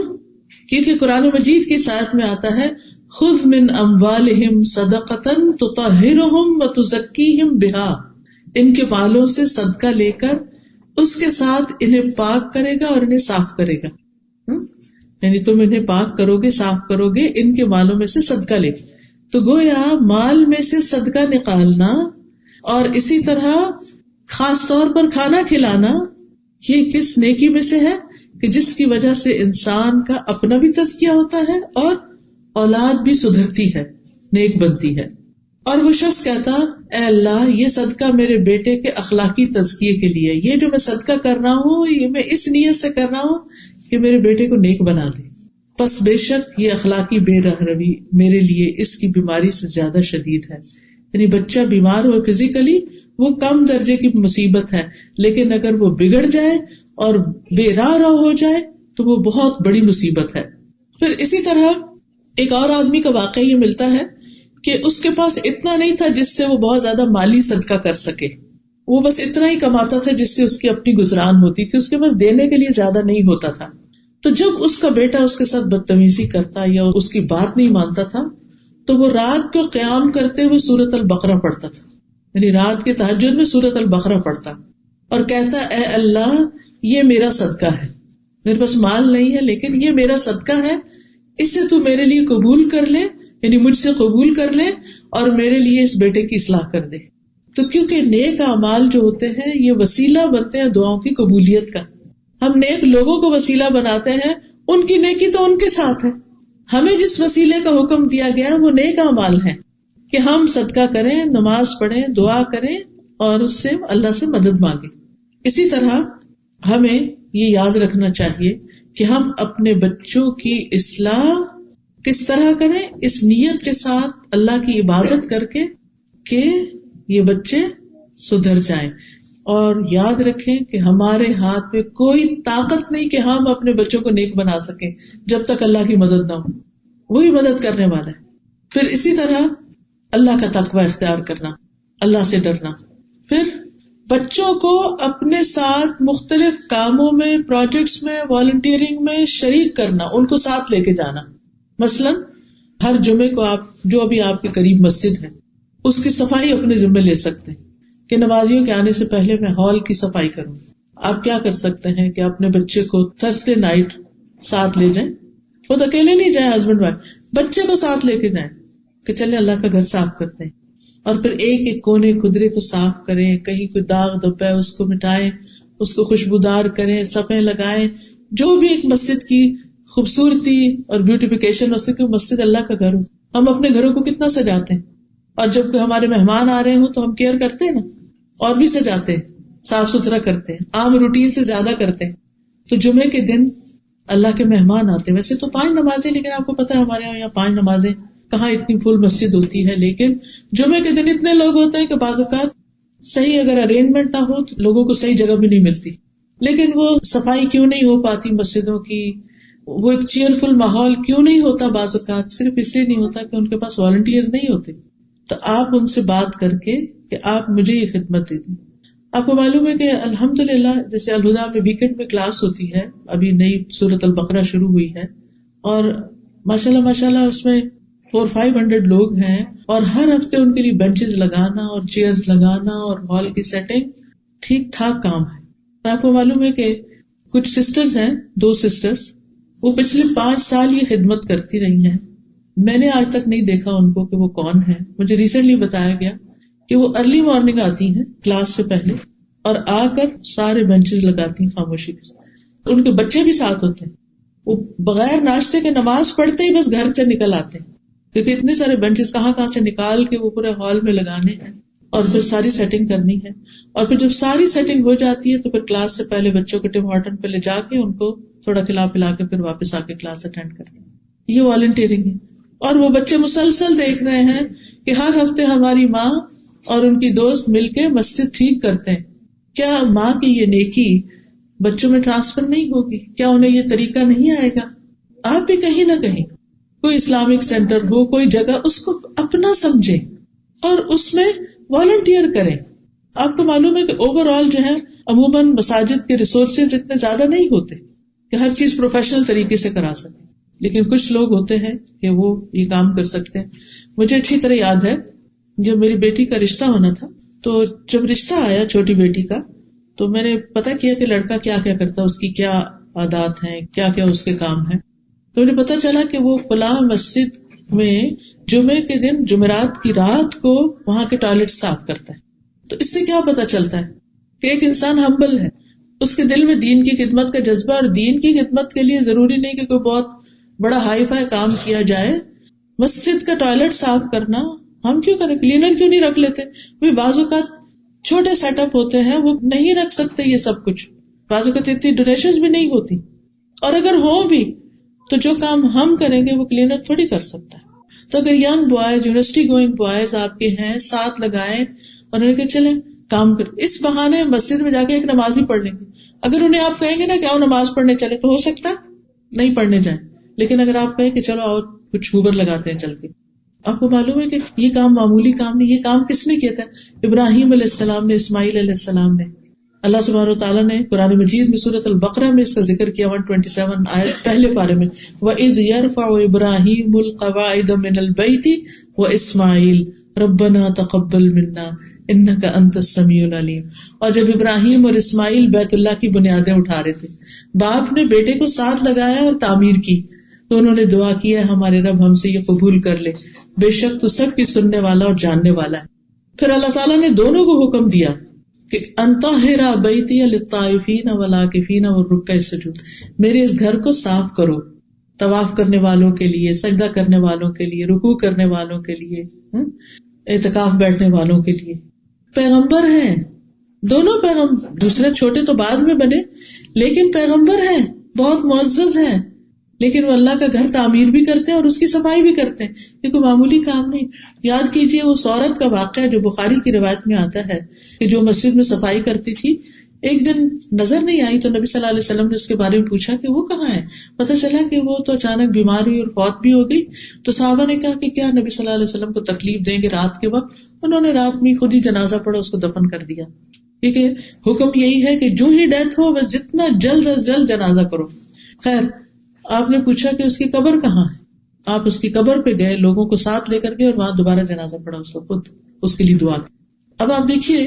کیونکہ قرآن مجید کی آیت میں آتا ہے خذ من اموالہم صدقۃ تطہرہم وتزکیہم بہا، ان کے مالوں سے صدقہ لے کر اس کے ساتھ انہیں پاک کرے گا اور انہیں صاف کرے گا. یعنی تم انہیں پاک کرو گے، صاف کرو گے ان کے مالوں میں سے صدقہ لے. تو گویا مال میں سے صدقہ نکالنا اور اسی طرح خاص طور پر کھانا کھلانا، یہ کس نیکی میں سے ہے کہ جس کی وجہ سے انسان کا اپنا بھی تزکیہ ہوتا ہے اور اولاد بھی سدھرتی ہے، نیک بنتی ہے. اور وہ شخص کہتا اے اللہ یہ صدقہ میرے بیٹے کے اخلاقی تزکیے کے لیے، یہ جو میں صدقہ کر رہا ہوں یہ میں اس نیت سے کر رہا ہوں کہ میرے بیٹے کو نیک بنا دے. پس بے شک یہ اخلاقی بے رہروی میرے لیے اس کی بیماری سے زیادہ شدید ہے. یعنی بچہ بیمار ہو فزیکلی وہ کم درجے کی مصیبت ہے، لیکن اگر وہ بگڑ جائے اور بے راہ ہو جائے تو وہ بہت بڑی مصیبت ہے. پھر اسی طرح ایک اور آدمی کا واقعہ یہ ملتا ہے کہ اس کے پاس اتنا نہیں تھا جس سے وہ بہت زیادہ مالی صدقہ کر سکے، وہ بس اتنا ہی کماتا تھا جس سے اس کی اپنی گزران ہوتی تھی، اس کے پاس دینے کے لیے زیادہ نہیں ہوتا تھا. تو جب اس کا بیٹا اس کے ساتھ بدتمیزی کرتا یا اس کی بات نہیں مانتا تھا تو وہ رات کو قیام کرتے ہوئے سورۃ البقرہ پڑھتا تھا، یعنی رات کے تہجد میں سورۃ البقرہ پڑھتا اور کہتا اے اللہ یہ میرا صدقہ ہے، میرے پاس مال نہیں ہے لیکن یہ میرا صدقہ ہے، اسے تو میرے لیے قبول کر لے، یعنی مجھ سے قبول کر لے اور میرے لیے اس بیٹے کی اصلاح کر دے. تو کیونکہ نیک اعمال جو ہوتے ہیں یہ وسیلہ بنتے ہیں دعاؤں کی قبولیت کا. ہم نیک لوگوں کو وسیلہ بناتے ہیں، ان کی نیکی تو ان کے ساتھ ہے. ہمیں جس وسیلے کا حکم دیا گیا وہ نیک اعمال ہے کہ ہم صدقہ کریں، نماز پڑھیں، دعا کریں اور اس سے اللہ سے مدد مانگیں. اسی طرح ہمیں یہ یاد رکھنا چاہیے کہ ہم اپنے بچوں کی اصلاح کس طرح کریں، اس نیت کے ساتھ اللہ کی عبادت کر کے کہ یہ بچے سدھر جائیں. اور یاد رکھیں کہ ہمارے ہاتھ میں کوئی طاقت نہیں کہ ہم اپنے بچوں کو نیک بنا سکیں جب تک اللہ کی مدد نہ ہو، وہی مدد کرنے والا ہے. پھر اسی طرح اللہ کا تقوی اختیار کرنا، اللہ سے ڈرنا. پھر بچوں کو اپنے ساتھ مختلف کاموں میں، پروجیکٹس میں، والنٹیئرنگ میں شریک کرنا، ان کو ساتھ لے کے جانا. مثلا ہر جمعے کو آپ جو ابھی آپ کے قریب مسجد ہے اس کی صفائی اپنے ذمہ لے سکتے ہیں کہ نمازیوں کے آنے سے پہلے میں ہال کی صفائی کروں. آپ کیا کر سکتے ہیں کہ اپنے بچے کو تھرسڈے نائٹ ساتھ لے جائیں، خود اکیلے نہیں جائیں، ہسبینڈ وائف بچے کو ساتھ لے کے جائیں کہ چلے اللہ کا گھر صاف کرتے ہیں. اور پھر ایک ایک کونے خدرے کو صاف کریں، کہیں کوئی داغ دھبا ہے اس کو مٹائیں، اس کو خوشبودار کریں، صفیں لگائیں. جو بھی ایک مسجد کی خوبصورتی اور بیوٹیفیکیشن ہو سکے، مسجد اللہ کا گھر ہو. ہم اپنے گھروں کو کتنا سجاتے ہیں، اور جب کوئی ہمارے مہمان آ رہے ہوں تو ہم کیئر کرتے ہیں نا، اور بھی سجاتے ہیں، صاف ستھرا کرتے ہیں، عام روٹین سے زیادہ کرتے ہیں. تو جمعے کے دن اللہ کے مہمان آتے ہیں. ویسے تو 5 نمازیں، لیکن آپ کو پتا ہے ہمارے یہاں 5 نمازیں کہاں اتنی فل مسجد ہوتی ہے، لیکن جمعے کے دن اتنے لوگ ہوتے ہیں کہ بعض اوقات صحیح اگر ارینجمنٹ نہ ہو تو لوگوں کو صحیح جگہ بھی نہیں ملتی. لیکن وہ صفائی کیوں نہیں ہو پاتی مسجدوں کی، وہ ایک چیئرفل ماحول کیوں نہیں ہوتا بعض اوقات؟ صرف اس لیے نہیں ہوتا کہ ان کے پاس والنٹیئر نہیں ہوتے. تو آپ ان سے بات کر کے کہ آپ مجھے یہ خدمت دے دیں. آپ کو معلوم ہے کہ الحمدللہ جیسے الہدا میں ویکینڈ میں کلاس ہوتی ہے، ابھی نئی سورۃ البقرہ شروع ہوئی ہے، اور ماشاءاللہ اس میں 400-500 لوگ ہیں، اور ہر ہفتے ان کے لیے بینچز لگانا اور چیئرز لگانا اور ہال کی سیٹنگ ٹھیک ٹھاک کام ہے. آپ کو معلوم ہے کہ کچھ سسٹرز ہیں، 2 سسٹرز، وہ پچھلے 5 سال یہ خدمت کرتی رہی ہیں. میں نے آج تک نہیں دیکھا ان کو کہ وہ کون ہے. مجھے ریسنٹلی بتایا گیا کہ وہ ارلی مارننگ آتی ہیں کلاس سے پہلے اور آ کر سارے بینچز لگاتی ہیں خاموشی کے ساتھ. ان کے بچے بھی ساتھ ہوتے ہیں. وہ بغیر ناشتے کے نماز پڑھتے ہی بس گھر سے نکل آتے ہیں، کیونکہ اتنے سارے بینچز کہاں سے نکال کے وہ پورے ہال میں لگانے ہیں اور پھر ساری سیٹنگ کرنی ہے. اور پھر جب ساری سیٹنگ ہو جاتی ہے تو پھر کلاس سے پہلے بچوں کے ٹیم ہارٹن پہ لے جا کے ان کو تھوڑا کھلا پلا کے پھر واپس آ کے کلاس اٹینڈ کرتے ہیں. یہ والنٹیئرنگ ہے. اور وہ بچے مسلسل دیکھ رہے ہیں کہ ہر ہفتے ہماری ماں اور ان کی دوست مل کے مسجد ٹھیک کرتے ہیں. کیا ماں کی یہ نیکی بچوں میں ٹرانسفر نہیں ہوگی؟ کیا انہیں یہ طریقہ نہیں آئے گا؟ آپ بھی کہیں نہ کہیں کوئی اسلامک سینٹر ہو، کوئی جگہ، اس کو اپنا سمجھیں اور اس میں والنٹیئر کریں. آپ کو معلوم ہے کہ اوور آل جو ہے عموماً مساجد کے ریسورسز اتنے زیادہ نہیں ہوتے کہ ہر چیز پروفیشنل طریقے سے کرا سکیں، لیکن کچھ لوگ ہوتے ہیں کہ وہ یہ کام کر سکتے ہیں. مجھے اچھی طرح یاد ہے جب میری بیٹی کا رشتہ ہونا تھا، تو جب رشتہ آیا چھوٹی بیٹی کا، تو میں نے پتہ کیا کہ لڑکا کیا کیا کرتا ہے، اس کی کیا عادات ہیں، کیا کیا اس کے کام ہیں. تو مجھے پتا چلا کہ وہ فلاں مسجد میں جمعے کے دن جمعرات کی رات کو وہاں کے ٹوائلٹ صاف کرتا ہے. تو اس سے کیا پتا چلتا ہے کہ ایک انسان ہمبل ہے, اس کے دل میں دین کی خدمت کا جذبہ, اور دین کی خدمت کے لیے ضروری نہیں کہ کوئی بہت بڑا ہائی فائی کام کیا جائے. مسجد کا ٹوائلٹ صاف کرنا ہم کیوں کریں, کلینر کیوں نہیں رکھ لیتے؟ بعض اوقات چھوٹے سیٹ اپ ہوتے ہیں, وہ نہیں رکھ سکتے یہ سب کچھ, بعض اوقات اتنی ڈونیشنز بھی نہیں ہوتی, اور اگر ہو بھی تو جو کام ہم کریں گے وہ کلینر تھوڑی کر سکتا ہے. تو اگر young boys, university going boys آپ کے ہیں, ساتھ لگائیں اور انہیں کہ چلیں کام کر, اس بہانے مسجد میں جا کے ایک نماز ہی پڑھ لیں گے. اگر انہیں آپ کہیں گے نا کہ آؤ نماز پڑھنے چلے, تو ہو سکتا ہے نہیں پڑھنے جائیں, لیکن اگر آپ کہیں کہ چلو آؤ کچھ ہوبر لگاتے ہیں چل کے. آپ کو معلوم ہے کہ یہ کام معمولی کام نہیں, یہ کام کس نے کیا تھا؟ ابراہیم علیہ السلام نے, اسماعیل علیہ السلام نے. اللہ سبحانہ وتعالیٰ نے قرآن مجید میں سورۃ البقرہ میں اس کا ذکر کیا 127 آیت پہلے پارے میں, وَإِذْ يَرْفَعُ إِبْرَاهِيمُ الْقَوَاعِدَ مِنَ الْبَيْتِ وَإِسْمَاعِيلُ رَبَّنَا تَقَبَّلْ مِنَّا إِنَّكَ أَنْتَ السَّمِيعُ الْعَلِيمُ. اور جب ابراہیم اور اسماعیل بیت اللہ کی بنیادیں اٹھا رہے تھے, باپ نے بیٹے کو ساتھ لگایا اور تعمیر کی, تو انہوں نے دعا کی ہے ہمارے رب ہم سے یہ قبول کر لے, بے شک تو سب کی سننے والا اور جاننے والا ہے. پھر اللہ تعالیٰ نے دونوں کو حکم دیا کہ انطہر بیتی للطائفین والعاکفین والرکع السجود, میرے اس گھر کو صاف کرو طواف کرنے والوں کے لیے, سجدہ کرنے والوں کے لیے, رکوع کرنے والوں کے لیے, اعتکاف بیٹھنے والوں کے لیے. پیغمبر ہیں دونوں, پیغمبر دوسرے چھوٹے تو بعد میں بنے, لیکن پیغمبر ہیں, بہت معزز ہیں, لیکن وہ اللہ کا گھر تعمیر بھی کرتے ہیں اور اس کی صفائی بھی کرتے ہیں. یہ کوئی معمولی کام نہیں. یاد کیجئے اس عورت کا واقعہ جو بخاری کی روایت میں آتا ہے کہ جو مسجد میں صفائی کرتی تھی, ایک دن نظر نہیں آئی تو نبی صلی اللہ علیہ وسلم نے اس کے بارے میں پوچھا کہ وہ کہاں ہے. پتہ چلا کہ وہ تو اچانک بیمار ہوئی اور فوت بھی ہو گئی. تو صحابہ نے کہا کہ کیا نبی صلی اللہ علیہ وسلم کو تکلیف دیں گے رات کے وقت؟ انہوں نے رات میں خود ہی جنازہ پڑھا, اس کو دفن کر دیا, کیونکہ حکم یہی ہے کہ جو ہی ڈیتھ ہو بس جتنا جلد از جلد جنازہ کرو. خیر, آپ نے پوچھا کہ اس کی قبر کہاں ہے, آپ اس کی قبر پہ گئے, لوگوں کو ساتھ لے کر گئے اور وہاں دوبارہ جنازہ پڑھا, اس کو خود اس کے لیے دعا کی. اب آپ دیکھیے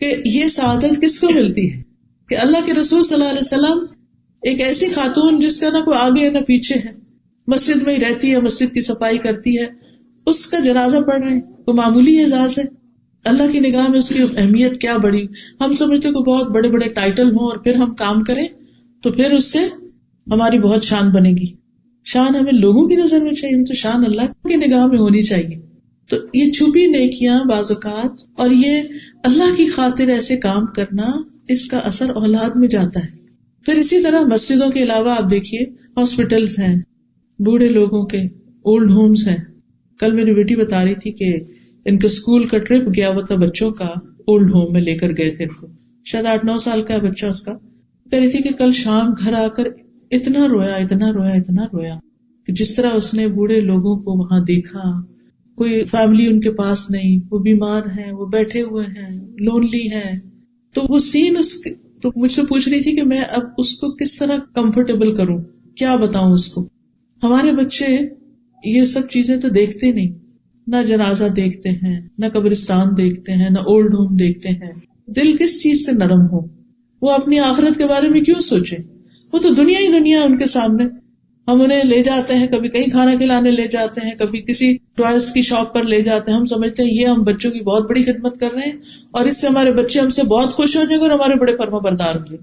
کہ یہ سعادت کس کو ملتی ہے کہ اللہ کے رسول صلی اللہ علیہ وسلم ایک ایسی خاتون جس کا نہ کوئی آگے نہ پیچھے ہے, مسجد میں ہی رہتی ہے, مسجد کی صفائی کرتی ہے, اس کا جنازہ پڑھ رہے ہیں. وہ معمولی اعزاز ہے؟ اللہ کی نگاہ میں اس کی اہمیت کیا بڑی. ہم سمجھتے کہ بہت بڑے بڑے ٹائٹل ہوں اور پھر ہم کام کریں تو پھر اس سے ہماری بہت شان بنے گی. شان ہمیں لوگوں کی نظر میں چاہیے, تو شان اللہ کی نگاہ میں ہونی چاہیے. تو یہ چھپی نیکیاں بعض اوقات, اور یہ اللہ کی خاطر ایسے کام کرنا, اس کا اثر اولاد میں جاتا ہے. پھر اسی طرح مسجدوں کے علاوہ آپ دیکھیے ہاسپٹلز ہیں, بوڑھے لوگوں کے اولڈ ہومز ہیں. کل میری بیٹی بتا رہی تھی کہ ان کا اسکول کا ٹرپ گیا ہوا تھا بچوں کا, اولڈ ہوم میں لے کر گئے تھے ان کو, شاید 8-9 سال کا بچہ اس کا. کہہ رہی تھی کہ کل شام گھر آ کر اتنا رویا کہ جس طرح اس نے بوڑھے لوگوں کو وہاں دیکھا, کوئی فیملی ان کے پاس نہیں, وہ بیمار ہیں, وہ بیٹھے ہوئے ہیں, لونلی ہیں. تو وہ سین تو مجھ سے پوچھ رہی تھی کہ میں اب اس کو کس طرح کمفرٹیبل کروں, کیا بتاؤں اس کو. ہمارے بچے یہ سب چیزیں تو دیکھتے نہیں, نہ جنازہ دیکھتے ہیں, نہ قبرستان دیکھتے ہیں, نہ اولڈ ہوم دیکھتے ہیں. دل کس چیز سے نرم ہو, وہ اپنی آخرت کے بارے میں کیوں سوچیں؟ وہ تو دنیا ہی دنیا ان کے سامنے. ہم انہیں لے جاتے ہیں, کبھی کہیں کھانا کھلانے لے جاتے ہیں, کبھی کسی ٹوائز کی شاپ پر لے جاتے ہیں. ہم سمجھتے ہیں یہ ہم بچوں کی بہت بڑی خدمت کر رہے ہیں اور اس سے ہمارے بچے ہم سے بہت خوش ہو جائیں گے اور ہمارے بڑے فرما بردار ہوں گے.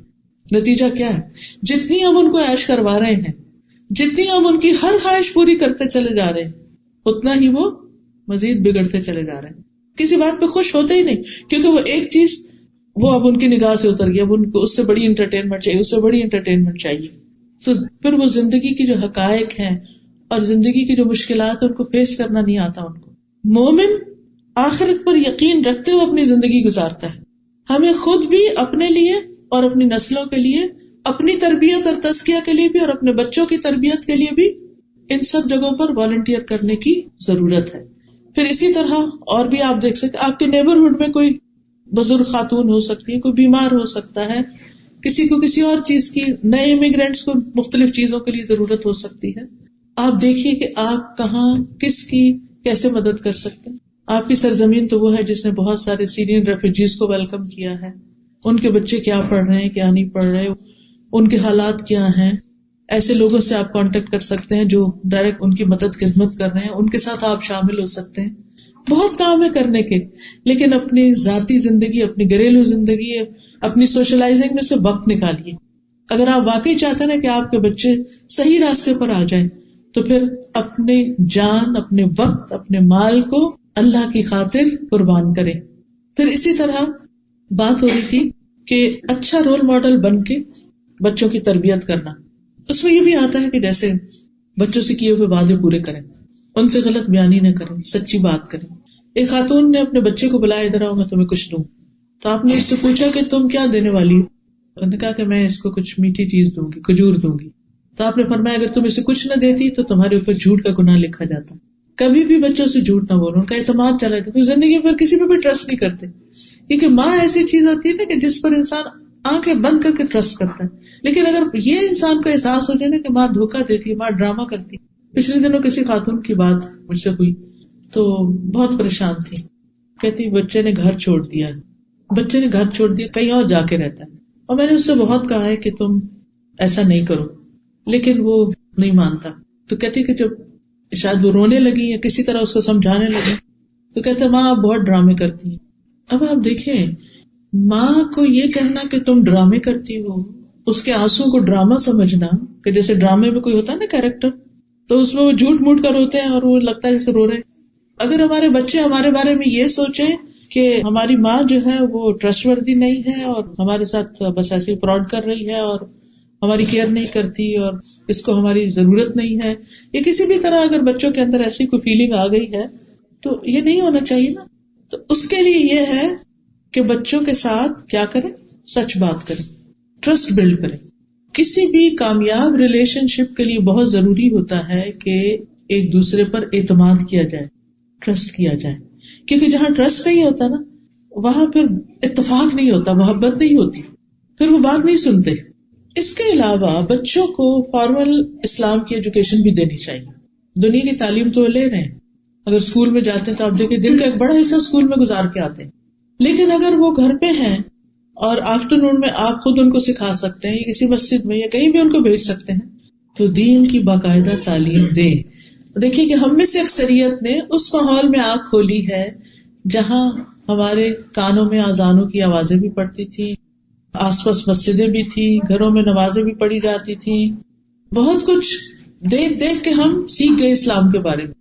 نتیجہ کیا ہے؟ جتنی ہم ان کو عیش کروا رہے ہیں, جتنی ہم ان کی ہر خواہش پوری کرتے چلے جا رہے ہیں, اتنا ہی وہ مزید بگڑتے چلے جا رہے ہیں. کسی بات پہ خوش ہوتے ہی نہیں, کیونکہ وہ ایک چیز وہ اب ان کی نگاہ سے اتر گیا, اب ان کو اس سے بڑی انٹرٹینمنٹ چاہیے, اس سے بڑی انٹرٹینمنٹ چاہیے. تو پھر وہ زندگی کی جو حقائق ہیں اور زندگی کی جو مشکلات ہیں ان کو فیس کرنا نہیں آتا ان کو. مومن آخرت پر یقین رکھتے ہوئے اپنی زندگی گزارتا ہے. ہمیں خود بھی اپنے لیے اور اپنی نسلوں کے لیے, اپنی تربیت اور تزکیہ کے لیے بھی اور اپنے بچوں کی تربیت کے لیے بھی ان سب جگہوں پر والنٹیئر کرنے کی ضرورت ہے. پھر اسی طرح اور بھی آپ دیکھ سکتے, آپ کے نیبرہڈ میں کوئی بزرگ خاتون ہو سکتی ہے, کوئی بیمار ہو سکتا ہے, کسی کو کسی اور چیز کی, نئے امیگرینٹس کو مختلف چیزوں کے لیے ضرورت ہو سکتی ہے. آپ دیکھیے کہ آپ کہاں کس کی کیسے مدد کر سکتے ہیں. آپ کی سرزمین تو وہ ہے جس نے بہت سارے سیرین ریفیوجیز کو ویلکم کیا ہے. ان کے بچے کیا پڑھ رہے ہیں, کیا نہیں پڑھ رہے, ان کے حالات کیا ہیں, ایسے لوگوں سے آپ کانٹیکٹ کر سکتے ہیں جو ڈائریکٹ ان کی مدد خدمت کر رہے ہیں، ان کے ساتھ آپ شامل ہو سکتے ہیں. بہت کام ہے کرنے کے، لیکن اپنی ذاتی زندگی، اپنی گھریلو زندگی، اپنی سوشلائزنگ میں سے وقت نکالیے. اگر آپ واقعی چاہتے ہیں کہ آپ کے بچے صحیح راستے پر آ جائیں تو پھر اپنے جان، اپنے وقت، اپنے مال کو اللہ کی خاطر قربان کریں. پھر اسی طرح بات ہو رہی تھی کہ اچھا رول ماڈل بن کے بچوں کی تربیت کرنا. اس میں یہ بھی آتا ہے کہ جیسے بچوں سے کیے ہوئے وعدے پورے کریں، ان سے غلط بیانی نہ کریں، سچی بات کریں. ایک خاتون نے اپنے بچے کو بلایا، ادھر آؤ میں تمہیں کچھ دوں. تو آپ نے اس سے پوچھا کہ تم کیا دینے والی ہو؟ انہوں نے کہا کہ میں اس کو کچھ میٹھی چیز دوں گی، کھجور دوں گی. تو آپ نے فرمایا اگر تم اسے کچھ نہ دیتی تو تمہارے اوپر جھوٹ کا گناہ لکھا جاتا. کبھی بھی بچوں سے جھوٹ نہ بولو، ان کا اعتماد چلا جاتا. زندگی میں کسی پہ بھی ٹرسٹ نہیں کرتے، کیونکہ ماں ایسی چیز ہوتی ہے نا کہ جس پر انسان آنکھیں بند کر کے ٹرسٹ کرتا ہے. لیکن اگر یہ انسان کو احساس ہو جائے نا کہ ماں دھوکہ دیتی ہے، ماں ڈرامہ کرتی. پچھلے دنوں کسی خاتون کی بات مجھ سے ہوئی تو بہت پریشان تھی. کہتی بچے نے گھر چھوڑ دیا، بچے نے گھر چھوڑ دیا، کہیں اور جا کے رہتا ہے. اور میں نے اس سے بہت کہا ہے کہ تم ایسا نہیں کرو، لیکن وہ نہیں مانتا. تو کہتی کہ جب شاید وہ رونے لگی یا کسی طرح اس کو سمجھانے لگی تو کہتے ماں آپ بہت ڈرامے کرتی ہیں. اب آپ دیکھیں، ماں کو یہ کہنا کہ تم ڈرامے کرتی ہو، اس کے آنسو کو ڈرامہ سمجھنا، کہ جیسے ڈرامے میں کوئی ہوتا ہے نا کیریکٹر، تو اس میں وہ جھوٹ موٹ کر روتے ہیں اور وہ لگتا ہے جیسے رو رہے ہیں. اگر ہمارے بچے ہمارے بارے میں یہ سوچیں کہ ہماری ماں جو ہے وہ ٹرسٹ وردی نہیں ہے اور ہمارے ساتھ بس ایسی فراڈ کر رہی ہے اور ہماری کیئر نہیں کرتی اور اس کو ہماری ضرورت نہیں ہے، یا کسی بھی طرح اگر بچوں کے اندر ایسی کوئی فیلنگ آ گئی ہے تو یہ نہیں ہونا چاہیے نا. تو اس کے لیے یہ ہے کہ بچوں کے ساتھ کیا کریں، سچ بات کریں، ٹرسٹ بلڈ کریں. کسی بھی کامیاب ریلیشن شپ کے لیے بہت ضروری ہوتا ہے کہ ایک دوسرے پر اعتماد کیا جائے، ٹرسٹ کیا جائے. کیونکہ جہاں ٹرسٹ نہیں ہوتا نا وہاں پھر اتفاق نہیں ہوتا، محبت نہیں ہوتی، پھر وہ بات نہیں سنتے. اس کے علاوہ بچوں کو فارمل اسلام کی ایجوکیشن بھی دینی چاہیے. دنیا کی تعلیم تو لے رہے ہیں، اگر اسکول میں جاتے ہیں تو آپ دیکھیں دن کا ایک بڑا حصہ اسکول میں گزار کے آتے ہیں. لیکن اگر وہ گھر پہ ہیں اور آفٹر نون میں آپ خود ان کو سکھا سکتے ہیں، یا کسی مسجد میں یا کہیں بھی ان کو بھیج سکتے ہیں، تو دین کی باقاعدہ تعلیم دیں. دیکھیے کہ ہم میں سے اکثریت نے اس ماحول میں آنکھ کھولی ہے جہاں ہمارے کانوں میں اذانوں کی آوازیں بھی پڑتی تھی، آس پاس مسجدیں بھی تھی، گھروں میں نمازیں بھی پڑھی جاتی تھی. بہت کچھ دیکھ دیکھ کے ہم سیکھ گئے اسلام کے بارے میں.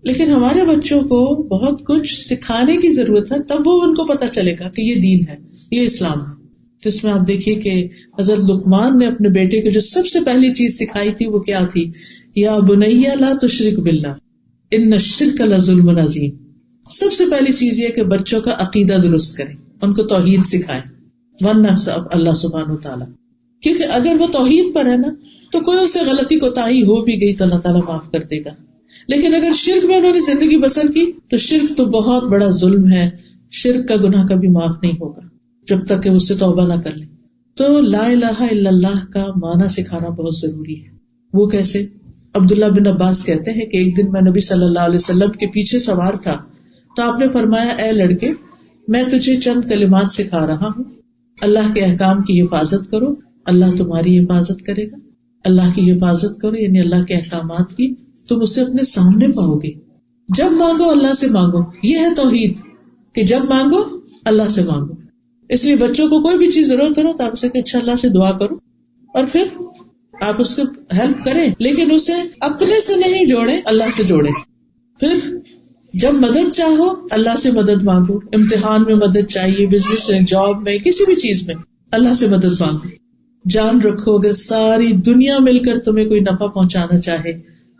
لیکن ہمارے بچوں کو بہت کچھ سکھانے کی ضرورت ہے، تب وہ ان کو پتہ چلے گا کہ یہ دین ہے، یہ اسلام ہے. تو اس میں آپ دیکھیے کہ حضرت لقمان نے اپنے بیٹے کو جو سب سے پہلی چیز سکھائی تھی وہ کیا تھی؟ یا بنی لا تشرک باللہ ان الشرک لظلم عظیم. سب سے پہلی چیز یہ کہ بچوں کا عقیدہ درست کریں، ان کو توحید سکھائیں، ورنہ اللہ سبحانہ وتعالیٰ. کیونکہ اگر وہ توحید پر ہے نا تو کوئی اس سے غلطی کوتاہی ہو بھی گئی تو اللہ تعالیٰ معاف کر دے گا. لیکن اگر شرک میں انہوں نے زندگی بسر کی تو شرک تو بہت بڑا ظلم ہے، شرک کا گناہ کبھی معاف نہیں ہوگا جب تک کہ اس سے توبہ نہ کر لیں. تو لا الہ الا اللہ کا معنی سکھانا بہت ضروری ہے. وہ کیسے؟ عبداللہ بن عباس کہتے ہیں کہ ایک دن میں نبی صلی اللہ علیہ وسلم کے پیچھے سوار تھا تو آپ نے فرمایا اے لڑکے، میں تجھے چند کلمات سکھا رہا ہوں، اللہ کے احکام کی حفاظت کرو، اللہ تمہاری حفاظت کرے گا. اللہ کی حفاظت کرو یعنی اللہ کے احکامات کی، تم اسے اپنے سامنے پاؤ گے. جب مانگو اللہ سے مانگو، یہ ہے توحید کہ جب مانگو اللہ سے مانگو. اس لیے بچوں کو کوئی بھی چیز ضرورت ہو نا تو آپ اسے کہ اچھا اللہ سے دعا کرو اور پھر آپ اس کو ہیلپ کریں، لیکن اسے اپنے سے نہیں جوڑیں، اللہ سے جوڑیں. پھر جب مدد چاہو اللہ سے مدد مانگو، امتحان میں مدد چاہیے، بزنس میں، جاب میں، کسی بھی چیز میں اللہ سے مدد مانگو. جان رکھو اگر ساری دنیا مل کر تمہیں کوئی نفع پہنچانا چاہے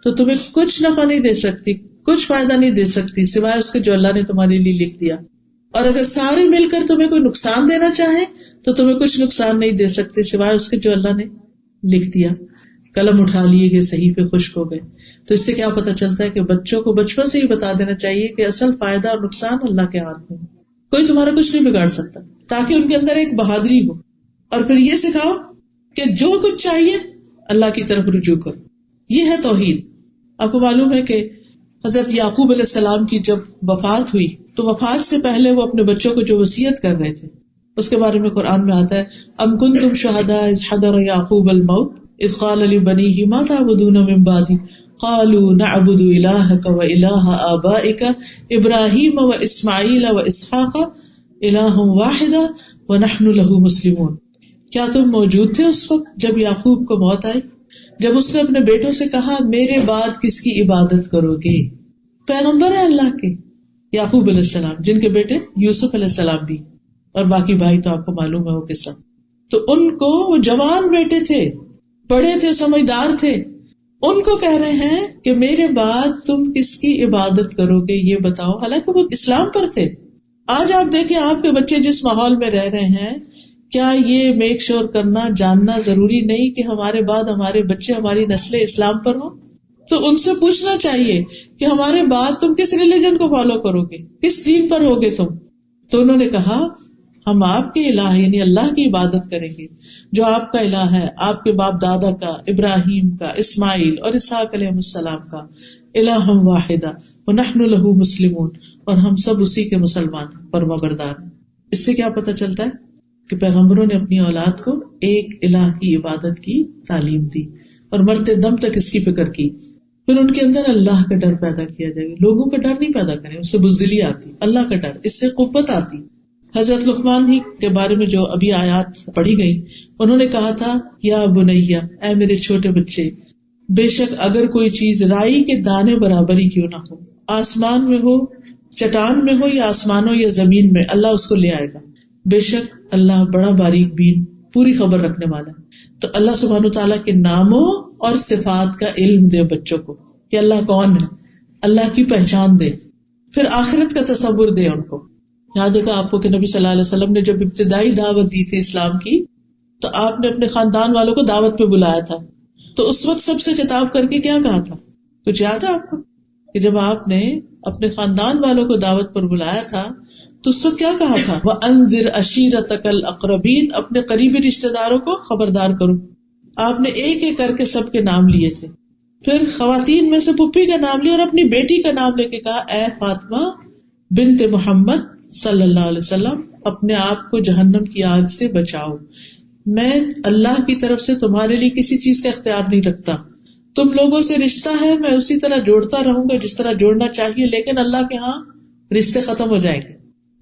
تو تمہیں کچھ نفع نہیں دے سکتی، کچھ فائدہ نہیں دے سکتی سوائے اس کے جو اللہ نے تمہارے لیے لکھ دیا. اور اگر سارے مل کر تمہیں کوئی نقصان دینا چاہے تو تمہیں کچھ نقصان نہیں دے سکتے سوائے اس کے جو اللہ نے لکھ دیا. قلم اٹھا لیے گئے، صحیفے خشک ہو گئے. تو اس سے کیا پتہ چلتا ہے کہ بچوں کو بچپن سے ہی بتا دینا چاہیے کہ اصل فائدہ اور نقصان اللہ کے ہاتھ میں، کوئی تمہارا کچھ نہیں بگاڑ سکتا، تاکہ ان کے اندر ایک بہادری ہو. اور پھر یہ سکھاؤ کہ جو کچھ چاہیے اللہ کی طرف رجوع کرو. یہ ہے توحید. آپ کو معلوم ہے کہ حضرت یعقوب علیہ السلام کی جب وفات ہوئی تو وفات سے پہلے وہ اپنے بچوں کو جو وصیت کر رہے تھے اس کے بارے میں قرآن میں آتا ہے ام کنتم شہداء اذ حضر یعقوب الموت اذ قال لبنیہ ما تعبدون من بعدی قالوا نعبد الہک و الہ آبائک ابراہیم و اسماعیل و اسحاق الہ واحدا ونحن لہ مسلمون. کیا تم موجود تھے اس وقت جب یعقوب کو موت آئی، جب اس نے اپنے بیٹوں سے کہا میرے بعد کس کی عبادت کرو گے؟ پیغمبر ہے اللہ کے یعقوب علیہ السلام، جن کے بیٹے یوسف علیہ السلام بھی، اور باقی بھائی تو آپ کو معلوم ہے وہ قصہ. تو ان کو وہ جوان بیٹے تھے، بڑے تھے، سمجھدار تھے، ان کو کہہ رہے ہیں کہ میرے بعد تم کس کی عبادت کرو گے یہ بتاؤ، حالانکہ وہ اسلام پر تھے. آج آپ دیکھیں آپ کے بچے جس ماحول میں رہ رہے ہیں، کیا یہ میک شور کرنا جاننا ضروری نہیں کہ ہمارے بعد ہمارے بچے، ہماری نسلیں اسلام پر ہوں؟ تو ان سے پوچھنا چاہیے کہ ہمارے بعد تم کس ریلیجن کو فالو کرو گے، کس دین پر ہوگے تم؟ تو انہوں نے کہا ہم آپ کے الہ یعنی اللہ کی عبادت کریں گے جو آپ کا الہ ہے، آپ کے باپ دادا کا، ابراہیم کا، اسماعیل اور اسحاق علیہ السلام کا، الہ واحدہ ونحن لہ مسلمون، اور ہم سب اسی کے مسلمان فرما بردار ہیں. اس سے کیا پتہ چلتا ہے کہ پیغمبروں نے اپنی اولاد کو ایک الہ کی عبادت کی تعلیم دی اور مرتے دم تک اس کی فکر کی. پھر ان کے اندر اللہ کا ڈر پیدا کیا جائے گا. لوگوں کا ڈر نہیں پیدا کریں، اس سے بزدلی آتی، اللہ کا ڈر، اس سے قوت آتی. حضرت لقمان ہی کے بارے میں جو ابھی آیات پڑھی گئی، انہوں نے کہا تھا یا بنیا، اے میرے چھوٹے بچے، بے شک اگر کوئی چیز رائی کے دانے برابر ہی کیوں نہ ہو، آسمان میں ہو، چٹان میں ہو، یا آسمانوں یا زمین میں، اللہ اس کو لے آئے گا. بے شک اللہ بڑا باریک بین، پوری خبر رکھنے والا ہے. تو اللہ سبحانہ تعالیٰ کے ناموں اور صفات کا علم دے بچوں کو کہ اللہ کون ہے، اللہ کی پہچان دے، پھر آخرت کا تصور دے ان کو. یاد ہوگا آپ کو کہ نبی صلی اللہ علیہ وسلم نے جب ابتدائی دعوت دی تھی اسلام کی، تو آپ نے اپنے خاندان والوں کو دعوت پہ بلایا تھا. تو اس وقت سب سے خطاب کر کے کیا کہا تھا؟ کچھ یاد ہے آپ کو کہ جب آپ نے اپنے خاندان والوں کو دعوت پر بلایا تھا تو اس وقت کیا کہا تھا؟ وَأَنذِرْ عَشِيرَتَكَ الْأَقْرَبِينَ، اپنے قریبی رشتہ داروں کو خبردار کرو. آپ نے ایک ایک کر کے سب کے نام لیے تھے. پھر خواتین میں سے پھپھی کا نام لیا اور اپنی بیٹی کا نام لے کے کہا اے فاطمہ بنت محمد صلی اللہ علیہ وسلم، اپنے آپ کو جہنم کی آگ سے بچاؤ. میں اللہ کی طرف سے تمہارے لیے کسی چیز کا اختیار نہیں رکھتا. تم لوگوں سے رشتہ ہے، میں اسی طرح جوڑتا رہوں گا جس طرح جوڑنا چاہیے، لیکن اللہ کے ہاں رشتے ختم ہو جائیں گے،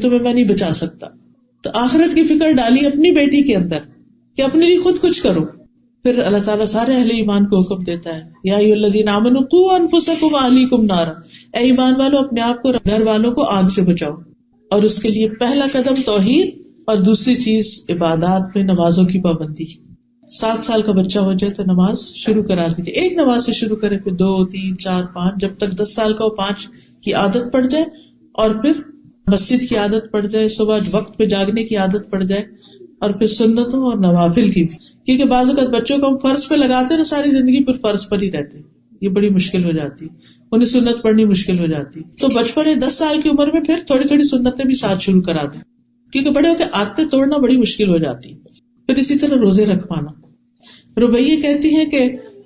تمہیں میں نہیں بچا سکتا. تو آخرت کی فکر ڈالی اپنی بیٹی کے اندر کہ اپنے لیے خود کچھ کرو. پھر اللہ تعالیٰ سارے اہل ایمان کو حکم دیتا ہے یا ایھا الذین آمنوا قوا انفسکم واہلیکم نارا، اے ایمان والو اپنے آپ کو، گھر والوں کو آگ سے بچاؤ. اور اس کے لیے پہلا قدم توحید اور دوسری چیز عبادات میں نمازوں کی پابندی. 7 سال کا بچہ ہو جائے تو نماز شروع کرا دیجیے، ایک نماز سے شروع کرے، پھر 2 3 4 5، جب تک 10 سال کا ہو 5 کی عادت پڑ جائے، اور پھر مسجد کی عادت پڑ جائے، صبح وقت پہ جاگنے کی عادت پڑ جائے، اور پھر سنتوں اور نوافل کی. کیونکہ بعض اوقات بچوں کو ہم فرض پہ لگاتے ہیں نا، ساری زندگی پھر فرض پر ہی رہتے ہیں، یہ بڑی مشکل ہو جاتی، انہیں سنت پڑھنی مشکل ہو جاتی. تو بچپن میں 10 سال کی عمر میں پھر تھوڑی تھوڑی سنتیں بھی ساتھ شروع کرا دیں، کیونکہ بڑے ہو کے عادتیں توڑنا بڑی مشکل ہو جاتی. پھر اسی طرح روزے رکھوانا. ربیہ کہتی ہیں کہ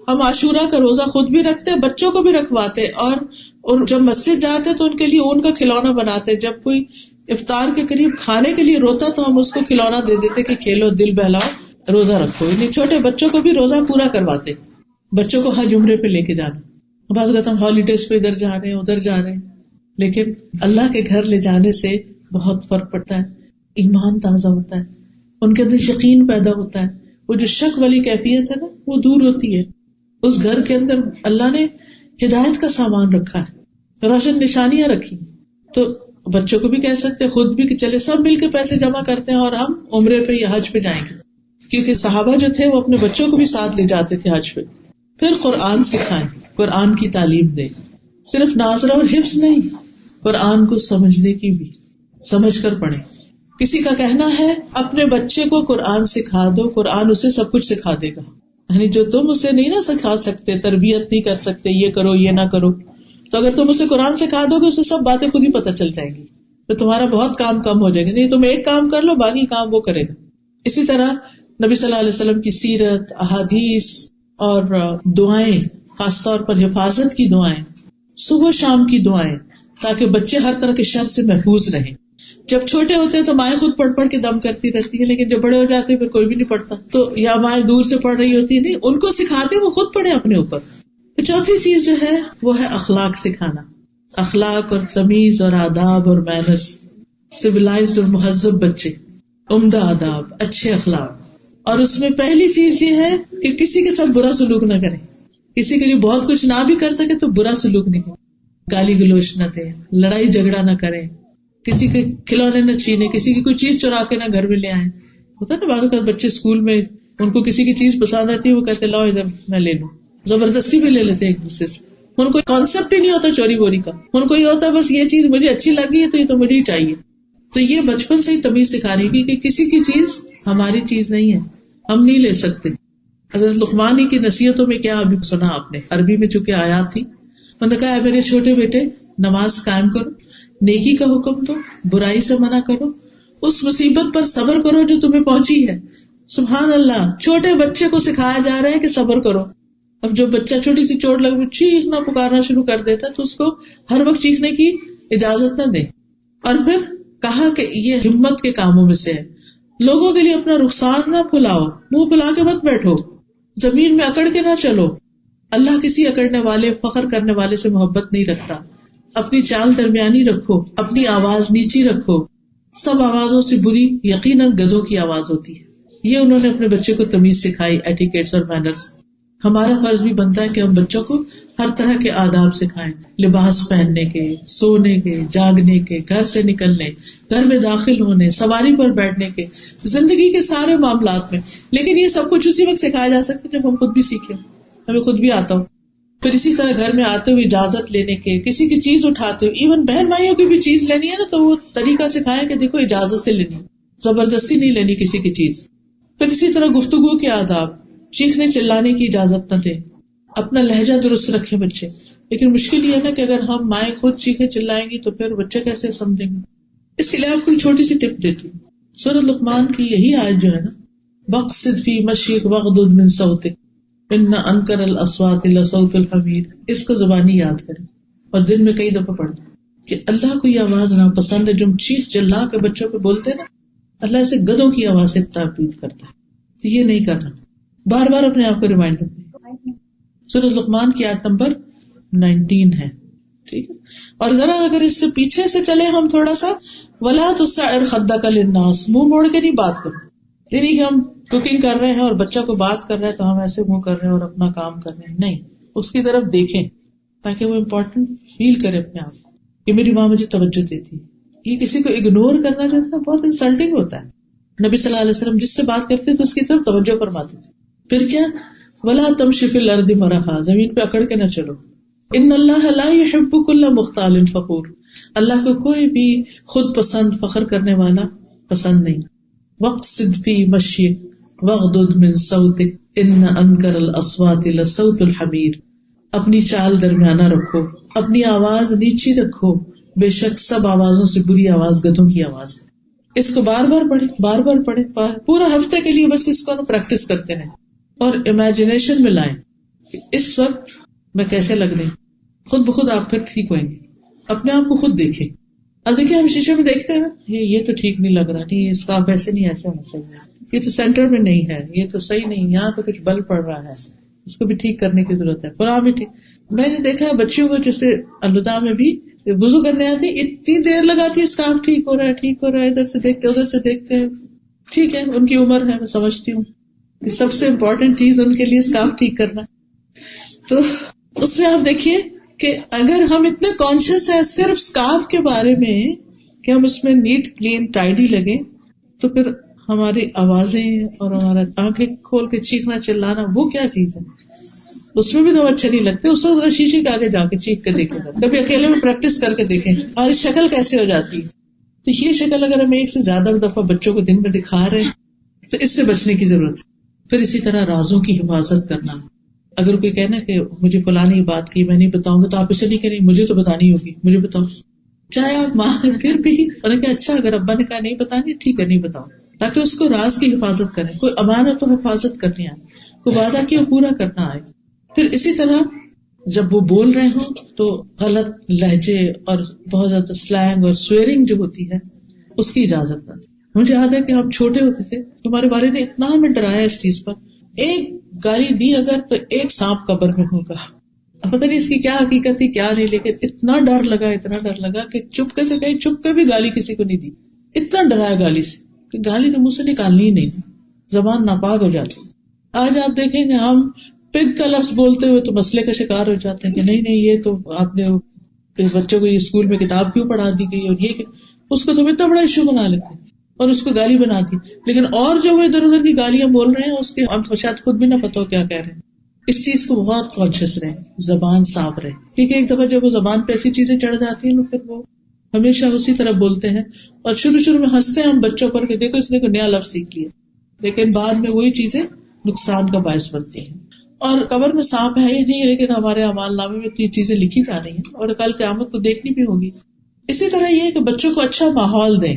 ہم عاشورہ کا روزہ خود بھی رکھتے، بچوں کو بھی رکھواتے، اور جب مسجد جاتے تو ان کے لیے اون کا کھلونا بناتے. جب کوئی افطار کے قریب کھانے کے لیے روتا تو ہم اس کو کھلونا دے دیتے کہ کھیلو، دل بہلاؤ، روزہ رکھو. یعنی چھوٹے بچوں کو بھی روزہ پورا کرواتے. بچوں کو حج عمرے پہ لے کے جانا. بعض اوقات ہم ہالیڈیز پہ ادھر جا رہے ہیں ادھر جا رہے ہیں، لیکن اللہ کے گھر لے جانے سے بہت فرق پڑتا ہے. ایمان تازہ ہوتا ہے، ان کے اندر یقین پیدا ہوتا ہے، وہ جو شک والی کیفیت ہے نا وہ دور ہوتی ہے. اس گھر کے اندر اللہ نے ہدایت کا سامان رکھا ہے، روشن نشانیاں رکھی. تو بچوں کو بھی کہہ سکتے، خود بھی کہ چلے سب مل کے پیسے جمع کرتے ہیں اور ہم عمرے پہ یا حج پہ جائیں گے. کیونکہ صحابہ جو تھے وہ اپنے بچوں کو بھی ساتھ لے جاتے تھے حج پہ. پھر قرآن سکھائیں، قرآن کی تعلیم دیں، صرف ناظرہ اور حفظ نہیں، قرآن کو سمجھنے کی بھی، سمجھ کر پڑھیں. کسی کا کہنا ہے اپنے بچے کو قرآن سکھا دو، قرآن اسے سب کچھ سکھا دے گا. یعنی جو تم اسے نہیں نہ سکھا سکتے، تربیت نہیں کر سکتے، یہ کرو یہ نہ کرو، تو اگر تم اسے قرآن سکھا دو گے اسے سب باتیں خود ہی پتہ چل جائیں گی، تو تمہارا بہت کام کم ہو جائے گا. نہیں تم ایک کام کر لو، باقی کام وہ کرے گا. اسی طرح نبی صلی اللہ علیہ وسلم کی سیرت، احادیث اور دعائیں، خاص طور پر حفاظت کی دعائیں، صبح شام کی دعائیں، تاکہ بچے ہر طرح کے شر سے محفوظ رہیں. جب چھوٹے ہوتے ہیں تو مائیں خود پڑھ پڑھ کے دم کرتی رہتی ہیں، لیکن جب بڑے ہو جاتے ہیں پھر کوئی بھی نہیں پڑھتا، تو یا مائیں دور سے پڑھ رہی ہوتی، نہیں، ان کو سکھاتے وہ خود پڑھے اپنے اوپر. تو چوتھی چیز جو ہے وہ ہے اخلاق سکھانا، اخلاق اور تمیز اور آداب اور مینرز، سویلائزڈ اور مہذب بچے، عمدہ آداب، اچھے اخلاق. اور اس میں پہلی چیز یہ ہے کہ کسی کے ساتھ برا سلوک نہ کریں، کسی کے لیے بہت کچھ نہ بھی کر سکے تو برا سلوک نہیں کریں، گالی گلوچ نہ دیں، لڑائی جھگڑا نہ کریں، کسی کے کھلونے نہ چھینے، کسی کی کوئی چیز چرا کے نہ گھر میں لے آئیں. ہوتا ہے نا بعض اوقات بچے اسکول میں ان کو کسی کی چیز پسند آتی ہے، وہ کہتے لاؤ ادھر میں لے لوں، زبردستی بھی لے لیتے ایک دوسرے سے. ان کو کانسیپٹ ہی نہیں ہوتا چوری بوری کا، ان کو یہ ہوتا بس یہ چیز مجھے اچھی لگی ہے تو یہ تو مجھے ہی چاہیے. تو یہ بچپن سے ہی تمیز سکھانے کی کہ کسی کی چیز ہماری چیز نہیں ہے، ہم نہیں لے سکتے. حضرت لقمان کی نصیحتوں میں کیا ابھی سنا آپ نے، عربی میں چونکہ آیات تھی، انہوں نے کہا اے میرے چھوٹے بیٹے نماز قائم کرو، نیکی کا حکم دو، برائی سے منع کرو، اس مصیبت پر صبر کرو جو تمہیں پہنچی ہے. سبحان اللہ، چھوٹے بچے کو سکھایا جا رہا ہے کہ صبر کرو. اب جو بچہ چھوٹی سی چوٹ لگ چیخنا پکارنا شروع کر دیتا تو اس کو ہر وقت چیخنے کی اجازت نہ دیں. اور پھر کہا کہ یہ ہمت کے کاموں میں سے ہے، لوگوں کے لیے اپنا رخسار نہ پھلاؤ، منہ پھلا کے مت بیٹھو، زمین میں اکڑ کے نہ چلو. اللہ کسی اکڑنے والے فخر کرنے والے سے محبت نہیں رکھتا. اپنی چال درمیانی رکھو، اپنی آواز نیچی رکھو، سب آوازوں سے بری یقیناً گدھوں کی آواز ہوتی ہے. یہ انہوں نے اپنے بچے کو تمیز سکھائی، ایٹیکیٹس اور مینرز. ہمارا فرض بھی بنتا ہے کہ ہم بچوں کو ہر طرح کے آداب سکھائیں، لباس پہننے کے، سونے کے، جاگنے کے، گھر سے نکلنے، گھر میں داخل ہونے، سواری پر بیٹھنے کے، زندگی کے سارے معاملات میں. لیکن یہ سب کچھ اسی وقت سکھایا جا سکتا ہے جب ہم خود بھی سیکھیں، ہمیں خود بھی آتا ہو. پھر اسی طرح گھر میں آتے ہوئے اجازت لینے کے، کسی کی چیز اٹھاتے ہوئے، ایون بہن بھائیوں کی بھی چیز لینی ہے نا تو وہ طریقہ سکھایا کہ دیکھو اجازت سے لینی، زبردستی نہیں لینی کسی کی چیز. پھر اسی طرح گفتگو کے آداب، چیخنے چلانے کی اجازت نہ دیں، اپنا لہجہ درست رکھیں بچے. لیکن مشکل یہ ہے نا کہ اگر ہم مائیں خود چیخیں چلائیں گی تو پھر بچے کیسے سمجھیں گے. اس کے لیے آپ کو چھوٹی سی ٹپ دیتی ہوں. سورۃ لقمان کی یہی آیت جو ہے نا، وَاقْصِدْ فِي مَشْيِكَ وَاغْضُضْ مِنْ صَوْتِكَ إِنَّ أَنْكَرَ الْأَصْوَاتِ لَصَوْتُ الْحَمِيرِ، اس کو زبانی یاد کریں اور دن میں کئی دفعہ پڑھیں کہ اللہ کو یہ آواز ناپسند ہے جو ہم چیخ چلا کے بچوں پہ بولتے ہیں نا، اللہ اسے گدھوں کی آواز سے تعبیر کرتا ہے. تو یہ نہیں کرنا، بار بار اپنے آپ کو ریمائنڈ کریں. سورۃ لقمان کی آیت نمبر 19 ہے، ٹھیک ہے. اور ذرا اگر اس سے پیچھے سے چلے ہم تھوڑا سا، وَلَا تُسَعِّرْ خَدَّكَ لِلنَّاسِ، منہ موڑ کے نہیں بات کرو. یعنی کہ ہم کوکنگ کر رہے ہیں اور بچہ کو بات کر رہا ہے تو ہم ایسے منہ کر رہے ہیں اور اپنا کام کر رہے ہیں، نہیں، اس کی طرف دیکھیں تاکہ وہ امپورٹنٹ فیل کرے اپنے آپ کو کہ میری ماں مجھے توجہ دیتی. یہ کسی کو اگنور کرنا جو ہے نا بہت انسلٹنگ ہوتا ہے. نبی صلی اللہ علیہ وسلم جس سے بات کرتے تو اس کی طرف توجہ فرماتے تھے. پھر کیا، وَلَا تَمْشِ فِي الْأَرْضِ مَرَحًا، زمین پہ اکڑ کے نہ چلو. إِنَّ اللَّهَ لَا يُحِبُّ كُلَّ مُخْتَالٍ فَخُورٍ، اللہ کو کوئی بھی خود پسند فخر کرنے والا پسند نہیں. وَاقْصِدْ فِي مَشْيِكَ وَاغْضُضْ مِنْ صَوْتِكَ إِنَّ أَنْكَرَ الْأَصْوَاتِ لَصَوْتُ الْحَمِيرِ، اپنی چال درمیانہ رکھو، اپنی آواز نیچی رکھو، بے شک سب آوازوں سے بری آواز گدھوں کی آواز. اس کو بار بار پڑھیں، بار بار پڑھیں، پورا ہفتے کے لیے بس اس کو پریکٹس کرتے رہیں اور امیجنیشن میں لائیں کہ اس وقت میں کیسے لگ رہی. خود بخود آپ پھر ٹھیک ہوئیں گے. اپنے آپ کو خود دیکھیں. اب دیکھیں ہم شیشے میں دیکھتے ہیں نا، یہ تو ٹھیک نہیں لگ رہا، نہیں اس کا ایسے نہیں، ایسے ہونا چاہیے، یہ تو سینٹر میں نہیں ہے، یہ تو صحیح نہیں، یہاں تو کچھ بل پڑ رہا ہے، اس کو بھی ٹھیک کرنے کی ضرورت ہے، فلاں بھی ٹھیک. میں نے دیکھا ہے بچیوں کو جیسے الوداع میں بھی وضو کرنے آتی اتنی دیر لگاتی ہے اسکارف ٹھیک ہو رہا ہے، ٹھیک ہو رہا ہے، ادھر سے دیکھتے ادھر سے دیکھتے ہیں. ٹھیک ہے ان کی عمر ہے، میں سمجھتی ہوں کہ سب سے امپورٹنٹ چیز ان کے لیے اسکارف ٹھیک کرنا. تو اس میں آپ دیکھیے کہ اگر ہم اتنے کانشیس ہیں صرف اسکارف کے بارے میں کہ ہم اس میں نیٹ کلین ٹائڈی لگے، تو پھر ہماری آوازیں اور ہمارا آنکھیں کھول کے چیخنا چلانا وہ کیا چیز ہے. اس میں بھی تو اچھے نہیں لگتے. اس وقت شیشے کے آگے جا کے چیخ کے دیکھیں، کبھی اکیلے میں پریکٹس کر کے دیکھیں اور شکل کیسے ہو جاتی ہے. تو یہ شکل اگر ہم ایک سے زیادہ دفعہ بچوں کو دن میں دکھا رہے ہیں تو اس سے بچنے کی ضرورت ہے. پھر اسی طرح رازوں کی حفاظت کرنا. اگر کوئی کہنا کہ مجھے فلاں نے یہ بات کی میں نہیں بتاؤں گا، تو آپ اسے نہیں کہیں مجھے تو بتانی ہوگی، مجھے بتاؤ. چاہے آپ ماں پھر بھی انہوں نے کہا اچھا اگر ابا نے کہا نہیں بتانی ٹھیک ہے نہیں بتاؤ، تاکہ اس کو راز کی حفاظت کریں. کوئی امانت تو حفاظت کرنی آئے، کوئی وعدہ کیا پورا کرنا آئے. پھر اسی طرح جب وہ بول رہے ہوں تو غلط لہجے اور بہت زیادہ سلینگ اور سویرنگ جو ہوتی ہے اس کی اجازت نہ دے. مجھے یاد ہے کہ ہم چھوٹے ہوتے تھے تو ہمارے والد نے اتنا ہمیں ڈرایا اس چیز پر, ایک گالی دی اگر تو ایک سانپ قبر میں ہوگا. پتہ نہیں اس کی کیا حقیقت تھی کیا نہیں, لیکن اتنا ڈر لگا کہ چپکے سے کہیں چھپ کے بھی گالی کسی کو نہیں دی. اتنا ڈرایا گالی سے کہ گالی تو منہ سے نکالنی ہی نہیں, زبان ناپاک ہو جاتی. آج آپ دیکھیں گے ہم پگ کا لفظ بولتے ہوئے تو مسئلے کا شکار ہو جاتے ہیں کہ نہیں یہ تو آپ نے بچوں کو اسکول میں کتاب کیوں پڑھا دی گئی, اور یہ اس کو تو اتنا بڑا ایشو بنا لیتے ہیں اور اس کو گالی بنا دی. لیکن اور جو وہ ادھر ادھر کی گالیاں بول رہے ہیں اس کے ہم شاید خود بھی نہ پتا ہو کیا کہہ رہے ہیں. اس چیز کو بہت کانشیس رہے, زبان صاف رہے, کیونکہ ایک دفعہ جب وہ زبان پہ ایسی چیزیں چڑھ جاتی ہیں پھر وہ ہمیشہ اسی طرح بولتے ہیں. اور شروع میں ہنستے ہیں ہم بچوں پر کہ دیکھو اس نے کوئی نیا لفظ سیکھ لیا, لیکن بعد میں وہی چیزیں نقصان کا باعث بنتی ہیں. اور قبر میں سانپ ہے ہی نہیں, لیکن ہمارے اعمال نامے میں یہ چیزیں لکھی جا رہی ہیں اور کل قیامت کو دیکھنی بھی ہوگی. اسی طرح یہ کہ بچوں کو اچھا ماحول دیں,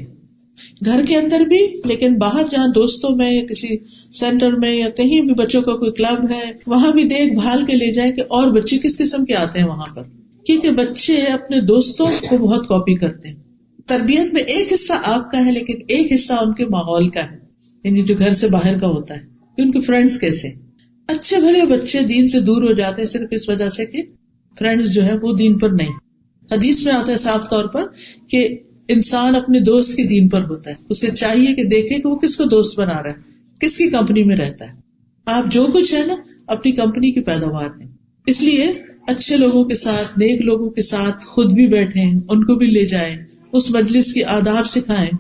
گھر کے اندر بھی, لیکن باہر جہاں دوستوں میں یا کسی سینٹر میں یا کہیں بھی بچوں کا کوئی کلب ہے وہاں بھی دیکھ بھال کے لے جائیں کہ اور بچے کس قسم کے آتے ہیں وہاں پر, کیونکہ بچے اپنے دوستوں کو بہت کاپی کرتے ہیں. تربیت میں ایک حصہ آپ کا ہے لیکن ایک حصہ ان کے ماحول کا ہے, یعنی جو گھر سے باہر کا ہوتا ہے کہ ان کے فرینڈز کیسے. اچھے بھلے بچے دین سے دور ہو جاتے ہیں صرف اس وجہ سے کہ فرینڈز جو ہے وہ دین پر نہیں. حدیث میں آتا ہے صاف طور پر کہ انسان اپنے دوست کے دین پر ہوتا ہے, اسے چاہیے کہ دیکھے کہ وہ کس کو دوست بنا رہا ہے, کس کی کمپنی میں رہتا ہے. آپ جو کچھ ہے نا اپنی کمپنی کی پیداوار ہے, اس لیے اچھے لوگوں کے ساتھ, نیک لوگوں کے ساتھ خود بھی بیٹھیں, ان کو بھی لے جائیں, اس مجلس کی آداب سکھائیں.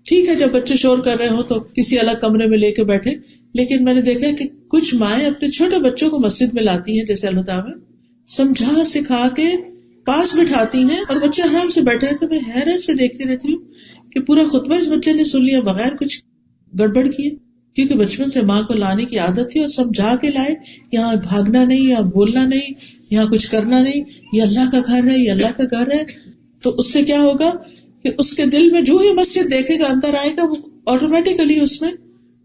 ٹھیک ہے جب بچے شور کر رہے ہوں تو کسی الگ کمرے میں لے کے بیٹھے, لیکن میں نے دیکھا کہ کچھ مائیں اپنے چھوٹے بچوں کو مسجد میں لاتی ہیں جیسے اللہ تعالیٰ سمجھا سکھا کے پاس بٹھاتی ہیں اور بچے آرام سے بیٹھے رہتے. میں حیرت سے دیکھتی رہتی ہوں کہ پورا خطبہ اس بچے نے سن لیا بغیر کچھ گڑبڑ کیے, کیونکہ بچپن سے ماں کو لانے کی عادت تھی اور سمجھا کے لائے, یہاں بھاگنا نہیں, یہاں بولنا نہیں, یہاں کچھ کرنا نہیں, یہ اللہ کا گھر ہے, یہ اللہ کا گھر ہے. تو اس سے کیا ہوگا کہ اس کے دل میں جو ہی مسجد دیکھے گا اندر آئے گا, وہ آٹومیٹیکلی اس میں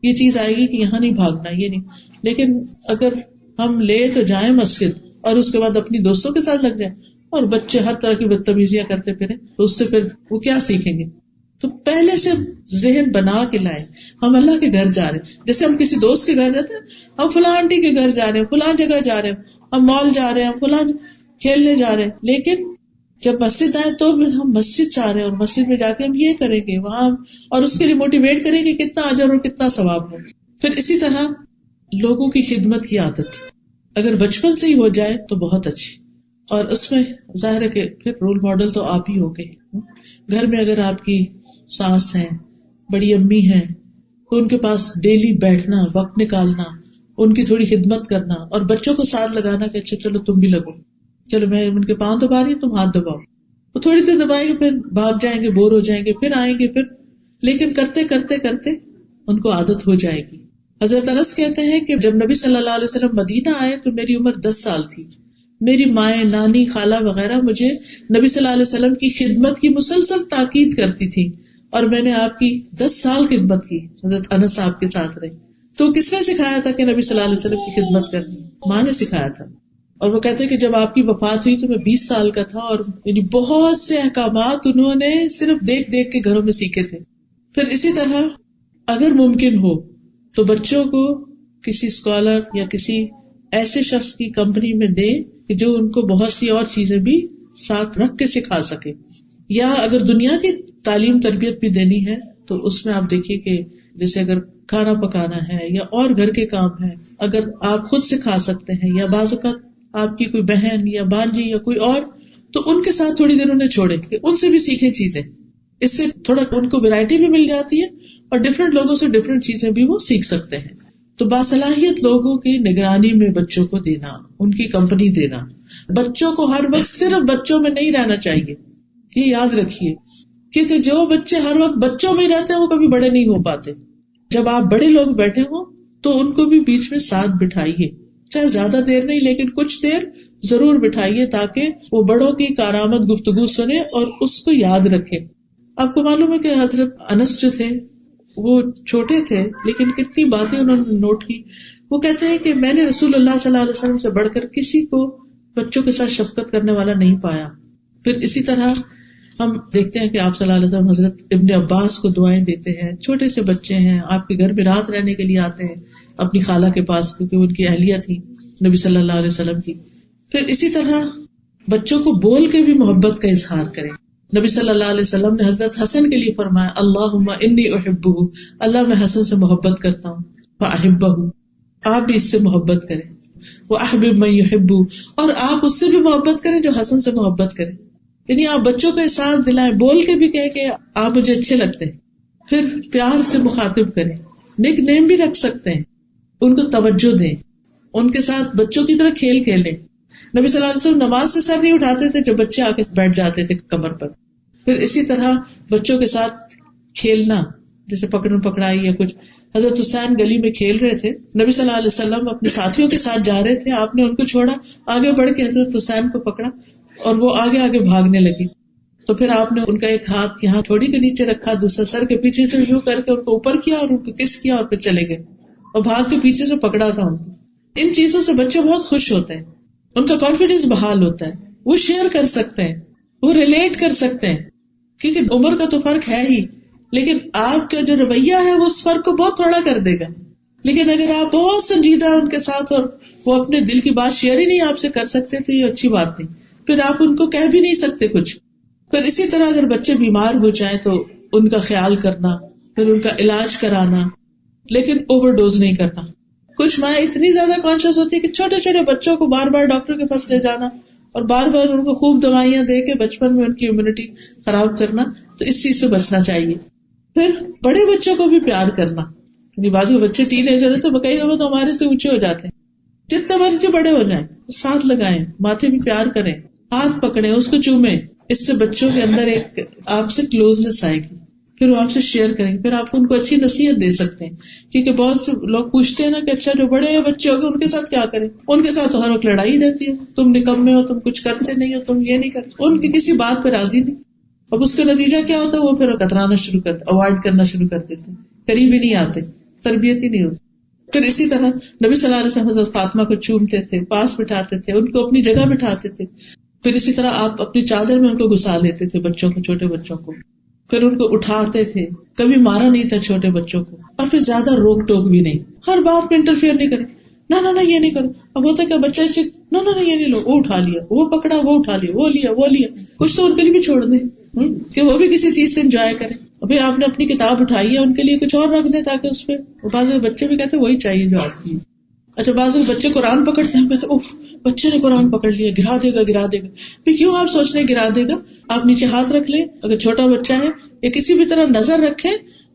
یہ چیز آئے گی کہ یہاں نہیں بھاگنا, یہ نہیں. لیکن اگر ہم لے تو جائیں مسجد اور اس کے بعد اپنی دوستوں کے ساتھ لگ جائیں اور بچے ہر طرح کی بدتمیزیاں کرتے پھریں تو اس سے پھر وہ کیا سیکھیں گے. تو پہلے سے ذہن بنا کے لائیں ہم اللہ کے گھر جا رہے ہیں, جیسے ہم کسی دوست کے گھر جاتے ہیں, ہم فلاں آنٹی کے گھر جا رہے ہیں, فلاں جگہ جا رہے ہیں, ہم مال جا رہے ہیں, ہم فلاں کھیلنے جا رہے ہیں. لیکن جب مسجد آئے تو ہم مسجد جا رہے ہیں اور مسجد میں جا کے ہم یہ کریں گے وہاں, اور اس کے لیے موٹیویٹ کریں گے کتنا اجر اور کتنا ثواب ہے. پھر اسی طرح لوگوں کی خدمت کی عادت اگر بچپن سے ہی ہو جائے تو بہت اچھی, اور اس میں ظاہر ہے کہ پھر رول ماڈل تو آپ ہی ہو گئے. گھر میں اگر آپ کی ساس ہیں, بڑی امی ہیں, تو ان کے پاس ڈیلی بیٹھنا, وقت نکالنا, ان کی تھوڑی خدمت کرنا اور بچوں کو ساتھ لگانا کہ اچھا چلو تم بھی لگو, چلو میں ان کے پاؤں دبا رہی ہوں تم ہاتھ دباؤ, وہ تھوڑی دیر دبائیں گے پھر بھاگ جائیں گے, بور ہو جائیں گے, پھر آئیں گے, پھر لیکن کرتے کرتے کرتے ان کو عادت ہو جائے گی. حضرت انس کہتے ہیں کہ جب نبی صلی اللہ علیہ وسلم مدینہ آئے تو میری عمر 10 سال تھی. میری مائیں, نانی, خالہ وغیرہ مجھے نبی صلی اللہ علیہ وسلم کی خدمت کی مسلسل تاکید کرتی تھی اور میں نے آپ کی 10 سال خدمت کی. حضرت انس آپ کے ساتھ رہے. تو کس نے سکھایا تھا کہ نبی صلی اللہ علیہ وسلم کی خدمت کرنی؟ ماں نے سکھایا تھا. اور وہ کہتے ہیں کہ جب آپ کی وفات ہوئی تو میں 20 سال کا تھا, اور یعنی بہت سے احکامات انہوں نے صرف دیکھ دیکھ کے گھروں میں سیکھے تھے. پھر اسی طرح اگر ممکن ہو تو بچوں کو کسی اسکالر یا کسی ایسے شخص کی کمپنی میں دے کہ جو ان کو بہت سی اور چیزیں بھی ساتھ رکھ کے سکھا سکے. یا اگر دنیا کی تعلیم تربیت بھی دینی ہے تو اس میں آپ دیکھیے کہ جیسے اگر کھانا پکانا ہے یا اور گھر کے کام ہے, اگر آپ خود سکھا سکتے ہیں یا بعض اوقات آپ کی کوئی بہن یا بانجی یا کوئی اور, تو ان کے ساتھ تھوڑی دیر انہیں چھوڑے کہ ان سے بھی سیکھیں چیزیں. اس سے تھوڑا ان کو ویرائٹی بھی مل جاتی ہے اور ڈفرینٹ لوگوں سے ڈفرینٹ چیزیں بھی وہ سیکھ سکتے ہیں. تو باصلاحیت لوگوں کی نگرانی میں بچوں کو دینا, ان کی کمپنی دینا. بچوں کو ہر وقت صرف بچوں میں نہیں رہنا چاہیے, یہ یاد رکھیے, کیونکہ جو بچے ہر وقت بچوں میں رہتے ہیں وہ کبھی بڑے نہیں ہو پاتے. جب آپ بڑے لوگ بیٹھے ہوں تو ان کو بھی بیچ میں ساتھ بٹھائیے, چاہے زیادہ دیر نہیں لیکن کچھ دیر ضرور بٹھائیے تاکہ وہ بڑوں کی کارآمد گفتگو سنے اور اس کو یاد رکھے. آپ کو معلوم ہے کہ حضرت انس جو تھے وہ چھوٹے تھے لیکن کتنی باتیں انہوں نے نوٹ کی. وہ کہتے ہیں کہ میں نے رسول اللہ صلی اللہ علیہ وسلم سے بڑھ کر کسی کو بچوں کے ساتھ شفقت کرنے والا نہیں پایا. پھر اسی طرح ہم دیکھتے ہیں کہ آپ صلی اللہ علیہ وسلم حضرت ابن عباس کو دعائیں دیتے ہیں. چھوٹے سے بچے ہیں, آپ کے گھر میں رات رہنے کے لیے آتے ہیں اپنی خالہ کے پاس, کیونکہ ان کی اہلیہ تھی نبی صلی اللہ علیہ وسلم کی. پھر اسی طرح بچوں کو بول کے بھی محبت کا اظہار کریں. نبی صلی اللہ علیہ وسلم نے حضرت حسن کے لیے فرمایا اللہم انی احبہ, اللہ میں حسن سے محبت کرتا ہوں, فاحبہ, آپ بھی اس سے محبت کریں, واحبب من یحب, اور آپ اس سے بھی محبت کریں جو حسن سے محبت کریں. یعنی آپ بچوں کو احساس دلائیں, بول کے بھی کہیں کہ آپ مجھے اچھے لگتے ہیں. پھر پیار سے مخاطب کریں, نک نیم بھی رکھ سکتے ہیں, ان کو توجہ دیں, ان کے ساتھ بچوں کی طرح کھیل کھیلیں. نبی صلی اللہ علیہ وسلم نماز سے سر نہیں اٹھاتے تھے جب بچے آ کے بیٹھ جاتے تھے کمر پر. پھر اسی طرح بچوں کے ساتھ کھیلنا, جیسے پکڑن پکڑائی یا کچھ. حضرت حسین گلی میں کھیل رہے تھے, نبی صلی اللہ علیہ وسلم اپنے ساتھیوں کے ساتھ جا رہے تھے, آپ نے ان کو چھوڑا, آگے بڑھ کے حضرت حسین کو پکڑا اور وہ آگے آگے بھاگنے لگی. تو پھر آپ نے ان کا ایک ہاتھ یہاں تھوڑی کے نیچے رکھا, دوسرا سر کے پیچھے سے یوں کر کے ان کو اوپر کیا اور ان کو کس کیا اور پھر چلے گئے, اور بھاگ کے پیچھے سے پکڑا تھا ان کو. ان چیزوں سے بچے بہت خوش ہوتے ہیں, ان کا کانفیڈینس بحال ہوتا ہے, وہ شیئر کر سکتے ہیں, وہ ریلیٹ کر سکتے ہیں, کیونکہ عمر کا تو فرق ہے ہی, لیکن آپ کا جو رویہ ہے وہ اس فرق کو بہت تھوڑا کر دے گا. لیکن اگر آپ بہت سنجیدہ ان کے ساتھ اور وہ اپنے دل کی بات شیئر ہی نہیں آپ سے کر سکتے تو یہ اچھی بات نہیں, پھر آپ ان کو کہہ بھی نہیں سکتے کچھ. پھر اسی طرح اگر بچے بیمار ہو جائیں تو ان کا خیال کرنا, پھر ان کا علاج کرانا, لیکن اوور ڈوز نہیں کرنا. کچھ مائیں اتنی زیادہ کانشیس ہوتی ہے کہ چھوٹے چھوٹے بچوں کو بار بار ڈاکٹر کے پاس لے جانا اور بار بار ان کو خوب دوائیاں دے کے بچپن میں ان کی امیونٹی خراب کرنا, تو اس چیز سے بچنا چاہیے. پھر بڑے بچوں کو بھی پیار کرنا, یعنی بعض بچے ٹین ایجر ہیں تو کئی دفعہ تو ہمارے سے اونچے ہو جاتے ہیں, جتنے مرضی بڑے ہو جائیں ساتھ لگائیں, ماتھے بھی پیار کریں, ہاتھ پکڑیں, اس کو چومیں. اس سے بچوں کے اندر ایک آپ سے کلوزنس آئے گی, پھر وہ آپ سے شیئر کریں گے, پھر آپ ان کو اچھی نصیحت دے سکتے ہیں. کیونکہ بہت سے لوگ پوچھتے ہیں نا کہ اچھا جو بڑے بچے ہو گئے ان کے ساتھ کیا کریں, ان کے ساتھ تو ہر وقت لڑائی رہتی ہے, تم نکمے ہو, تم کچھ کرتے نہیں ہو, تم یہ نہیں کرتے, ان کی کسی بات پہ راضی نہیں. اب اس کا نتیجہ کیا ہوتا ہے, وہ پھر کترانا شروع کرتے, اوائڈ کرنا شروع کر دیتے, قریب ہی نہیں آتے, تربیت ہی نہیں ہوتی. پھر اسی طرح نبی صلی اللہ علیہ وسلم حضرت فاطمہ کو چومتے تھے, پاس بٹھاتے تھے, ان کو اپنی جگہ بٹھاتے تھے. پھر اسی طرح آپ اپنی چادر میں ان کو گھسا لیتے تھے, بچوں کو, چھوٹے بچوں کو, پھر ان کو اٹھاتے تھے, کبھی مارا نہیں تھا چھوٹے بچوں کو, اور پھر زیادہ روک ٹوک بھی نہیں, ہر بات میں انٹرفیئر نہیں کرے, نہ یہ نہیں کرو. اب ہوتا ہے کہ بچہ سے نہ یہ نہیں لو, وہ اٹھا لیا, وہ پکڑا, وہ اٹھا لیا, وہ لیا, کچھ تو ان کے لیے بھی چھوڑ دیں کہ وہ بھی کسی چیز سے انجوائے کریں. ابھی آپ نے اپنی کتاب اٹھائی ہے, ان کے لیے کچھ اور رکھ دیں تاکہ اس پہ, بعض بچے بھی کہتے ہیں وہی چاہیے جو آپ کی. اچھا بعض بچے قرآن پکڑتے ہیں, کہتے اوہ بچے نے قرآن پکڑ لیا, گرا دے گا. پھر کیوں آپ سوچ رہے گرا دے گا؟ آپ نیچے ہاتھ رکھ لیں, اگر چھوٹا بچہ ہے, یا کسی بھی طرح نظر رکھیں,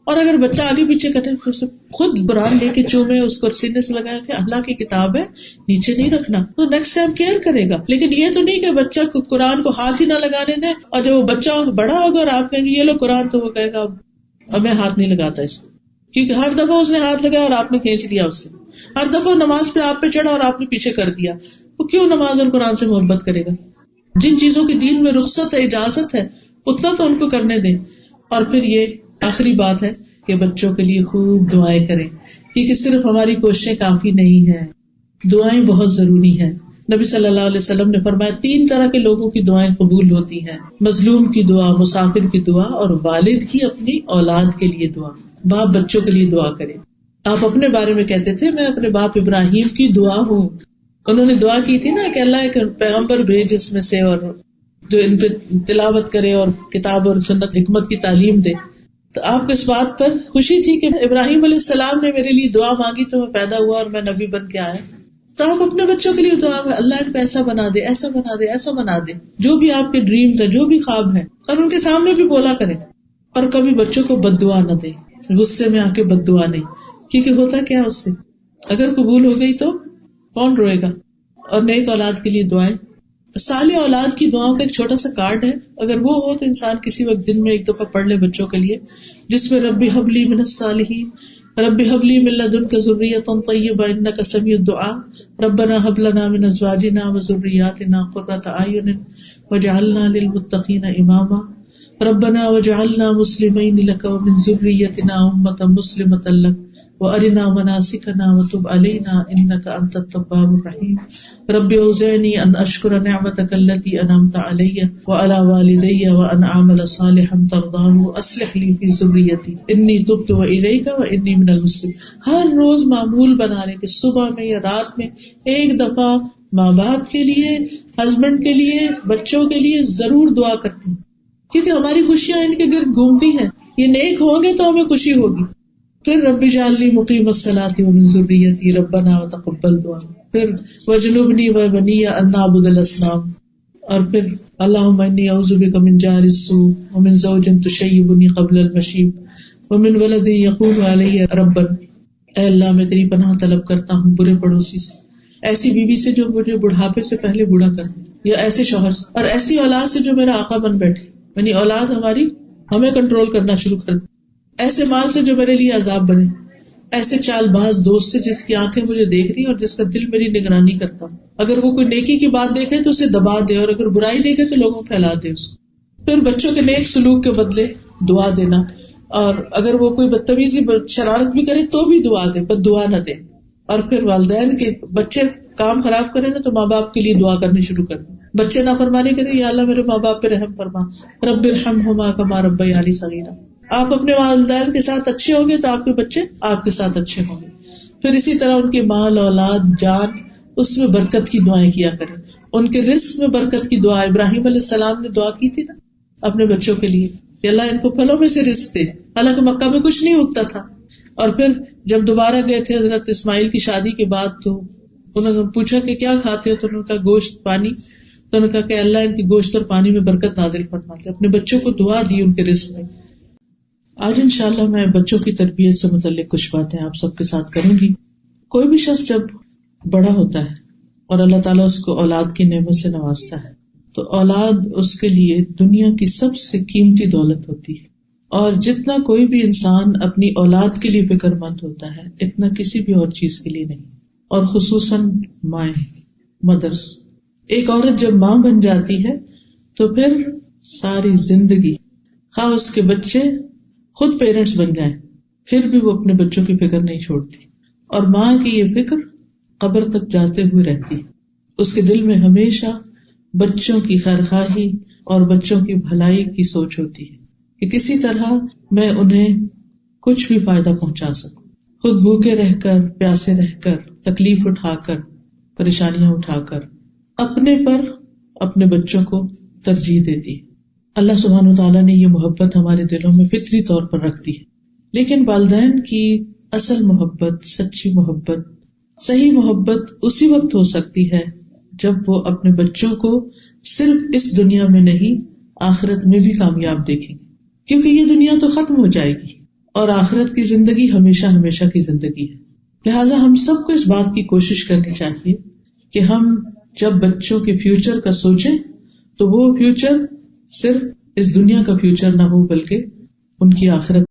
اور اگر بچہ آگے پیچھے کرے پھر سے خود قرآن لے کے چومے, اس کو سینے سے لگایا کہ اللہ کی کتاب ہے, نیچے نہیں رکھنا, تو نیکسٹ ٹائم کیئر کرے گا. لیکن یہ تو نہیں کہ بچہ قرآن کو ہاتھ ہی نہ لگانے دیں, اور جب وہ بچہ بڑا ہوگا اور آپ کہیں گے یہ لو قرآن, تو وہ کہے گا اب میں ہاتھ نہیں لگاتا اس کو, کیونکہ ہر دفعہ اس نے ہاتھ لگایا اور آپ نے کھینچ لیا اس سے, ہر دفعہ نماز پہ آپ پہ چڑھا اور آپ نے پیچھے کر دیا, وہ کیوں نماز اور قرآن سے محبت کرے گا؟ جن چیزوں کی دین میں رخصت ہے, اجازت ہے, اتنا تو ان کو کرنے دیں. اور پھر یہ آخری بات ہے کہ بچوں کے لیے خوب دعائیں کریں, کیونکہ صرف ہماری کوششیں کافی نہیں ہیں, دعائیں بہت ضروری ہیں. نبی صلی اللہ علیہ وسلم نے فرمایا 3 طرح کے لوگوں کی دعائیں قبول ہوتی ہیں, مظلوم کی دعا, مسافر کی دعا, اور والد کی اپنی اولاد کے لیے دعا. باپ بچوں کے لیے دعا کرے. آپ اپنے بارے میں کہتے تھے میں اپنے باپ ابراہیم کی دعا ہوں. انہوں نے دعا کی تھی نا کہ اللہ ایک پیغمبر بھیج اس میں سے, اور جو ان پہ تلاوت کرے اور کتاب اور سنت حکمت کی تعلیم دے. تو آپ کو اس بات پر خوشی تھی کہ ابراہیم علیہ السلام نے میرے لیے دعا مانگی تو میں پیدا ہوا اور میں نبی بن کے آیا. تو آپ اپنے بچوں کے لیے دعا میں اللہ ان کو ایسا بنا دے, ایسا بنا دے, ایسا بنا دے, جو بھی آپ کے ڈریمز ہیں, جو بھی خواب ہیں, اور ان کے سامنے بھی بولا کریں. اور کبھی بچوں کو بد دعا نہ دیں, غصے میں آ کے بد دعا نہیں, کیونکہ ہوتا کیا اس سے اگر قبول ہو گئی تو کون روئے گا. اور نیک اولاد کے لیے دعائیں, صالح اولاد کی دعاؤں کا ایک چھوٹا سا کارڈ ہے, اگر وہ ہو تو انسان کسی وقت دن میں ایک دفعہ پڑھ لے بچوں کے لیے, جس میں ربی حب لی من الصالحین, ربی حب لی من لدنک ذریۃ طیبہ انک سمیع الدعاء, ربنا حب لنا من ازواجنا وذریاتنا قرۃ اعین واجعلنا للمتقین اماما, ربنا واجعلنا مسلمین لک ومن ذریتنا امۃ مسلمۃ لک وارنا مناسکنا وتب علینا انک انت التواب الرحیم رب اوزعنی ان اشکر نعمتک التی انعمت علی وعلی والدی وان اعمل صالحا ترضاه واصلح لی فی ذریتی انی تبت الیک وانی من المسلمین. ہر روز معمول بنا لے کہ صبح میں یا رات میں ایک دفعہ ماں باپ کے لیے، ہسبینڈ کے لیے، بچوں کے لیے ضرور دعا کرنی، کیونکہ ہماری خوشیاں ان کے گرد گھومتی ہیں. یہ نیک ہوں گے تو ہمیں خوشی ہوگی. پھر رب اجعلنی مقیم الصلاۃ ومن ذریتی ربنا وتقبل دعا. پھر وجنبنی وبنی ان نعبد الاصنام. اور پھر اللہم انی اعوذ بک من جار السوء ومن زوج تشیبنی قبل المشیب ومن ولد یقول علی ربا. اے اللہ میں تیری پناہ طلب کرتا ہوں برے پڑوسی سے، ایسی بیوی سے جو مجھے بڑھاپے سے پہلے بوڑھا کر دے، یا ایسے شوہر سے، اور ایسی اولاد سے جو میرا آقا بن بیٹھے، یعنی اولاد ہماری ہمیں کنٹرول کرنا شروع کر دے، ایسے مال سے جو میرے لیے عذاب بنے، ایسے چال باز دوست سے جس کی آنکھیں مجھے دیکھ رہی اور جس کا دل میری نگرانی کرتا ہوں. اگر وہ کوئی نیکی کی بات دیکھے تو اسے دبا دے، اور اگر برائی دیکھے تو لوگوں پھیلا دے اس کو. پھر بچوں کے نیک سلوک کے بدلے دعا دینا، اور اگر وہ کوئی بدتمیزی شرارت بھی کرے تو بھی دعا دے، بد دعا نہ دے. اور پھر والدین کے بچے کام خراب کرے نا تو ماں باپ کے لیے دعا کرنی شروع کر دیں. بچے نافرمانی کرے، یا اللہ میرے ماں باپ پہ رحم فرما، رب ارحمہما کما ربیانی صغیرا. آپ اپنے والدین کے ساتھ اچھے ہوں گے تو آپ کے بچے آپ کے ساتھ اچھے ہوں گے. پھر اسی طرح ان کے مال، اولاد، جان، اس میں برکت کی دعائیں کیا کریں. ان کے رزق میں برکت کی دعا ابراہیم علیہ السلام نے دعا کی تھی نا اپنے بچوں کے لیے کہ اللہ ان کو پھلوں میں سے رزق دے، حالانکہ مکہ میں کچھ نہیں اگتا تھا. اور پھر جب دوبارہ گئے تھے حضرت اسماعیل کی شادی کے بعد تو انہوں نے پوچھا کہ کیا کھاتے ہو، تو انہوں نے کہا گوشت پانی. تو انہوں نے کہا کہ اللہ ان کی گوشت اور پانی میں برکت نازل فرماتے. اپنے بچوں کو دعا دی ان کے رزق میں. آج انشاءاللہ میں بچوں کی تربیت سے متعلق کچھ باتیں آپ سب کے ساتھ کروں گی. کوئی بھی شخص جب بڑا ہوتا ہے اور اللہ تعالیٰ اس کو اولاد کی نعمت سے نوازتا ہے تو اولاد اس کے لیے دنیا کی سب سے قیمتی دولت ہوتی ہے. اور جتنا کوئی بھی انسان اپنی اولاد کے لیے فکر مند ہوتا ہے اتنا کسی بھی اور چیز کے لیے نہیں، اور خصوصاً مائیں، مدرس. ایک عورت جب ماں بن جاتی ہے تو پھر ساری زندگی، خواہ اس کے بچے خود پیرنٹس بن جائیں، پھر بھی وہ اپنے بچوں کی فکر نہیں چھوڑتی. اور ماں کی یہ فکر قبر تک جاتے ہوئے رہتی ہے. اس کے دل میں ہمیشہ بچوں کی خیرخواہی اور بچوں کی بھلائی کی سوچ ہوتی ہے کہ کسی طرح میں انہیں کچھ بھی فائدہ پہنچا سکوں. خود بھوکے رہ کر، پیاسے رہ کر، تکلیف اٹھا کر، پریشانیاں اٹھا کر اپنے پر اپنے بچوں کو ترجیح دیتی. اللہ سبحانہ وتعالیٰ نے یہ محبت ہمارے دلوں میں فطری طور پر رکھ دی ہے. لیکن والدین کی اصل محبت، سچی محبت، صحیح محبت اسی وقت ہو سکتی ہے جب وہ اپنے بچوں کو صرف اس دنیا میں نہیں آخرت میں بھی کامیاب دیکھیں گے، کیونکہ یہ دنیا تو ختم ہو جائے گی اور آخرت کی زندگی ہمیشہ ہمیشہ کی زندگی ہے. لہٰذا ہم سب کو اس بات کی کوشش کرنی چاہیے کہ ہم جب بچوں کے فیوچر کا سوچیں تو وہ فیوچر صرف اس دنیا کا فیوچر نہ ہو بلکہ ان کی آخرت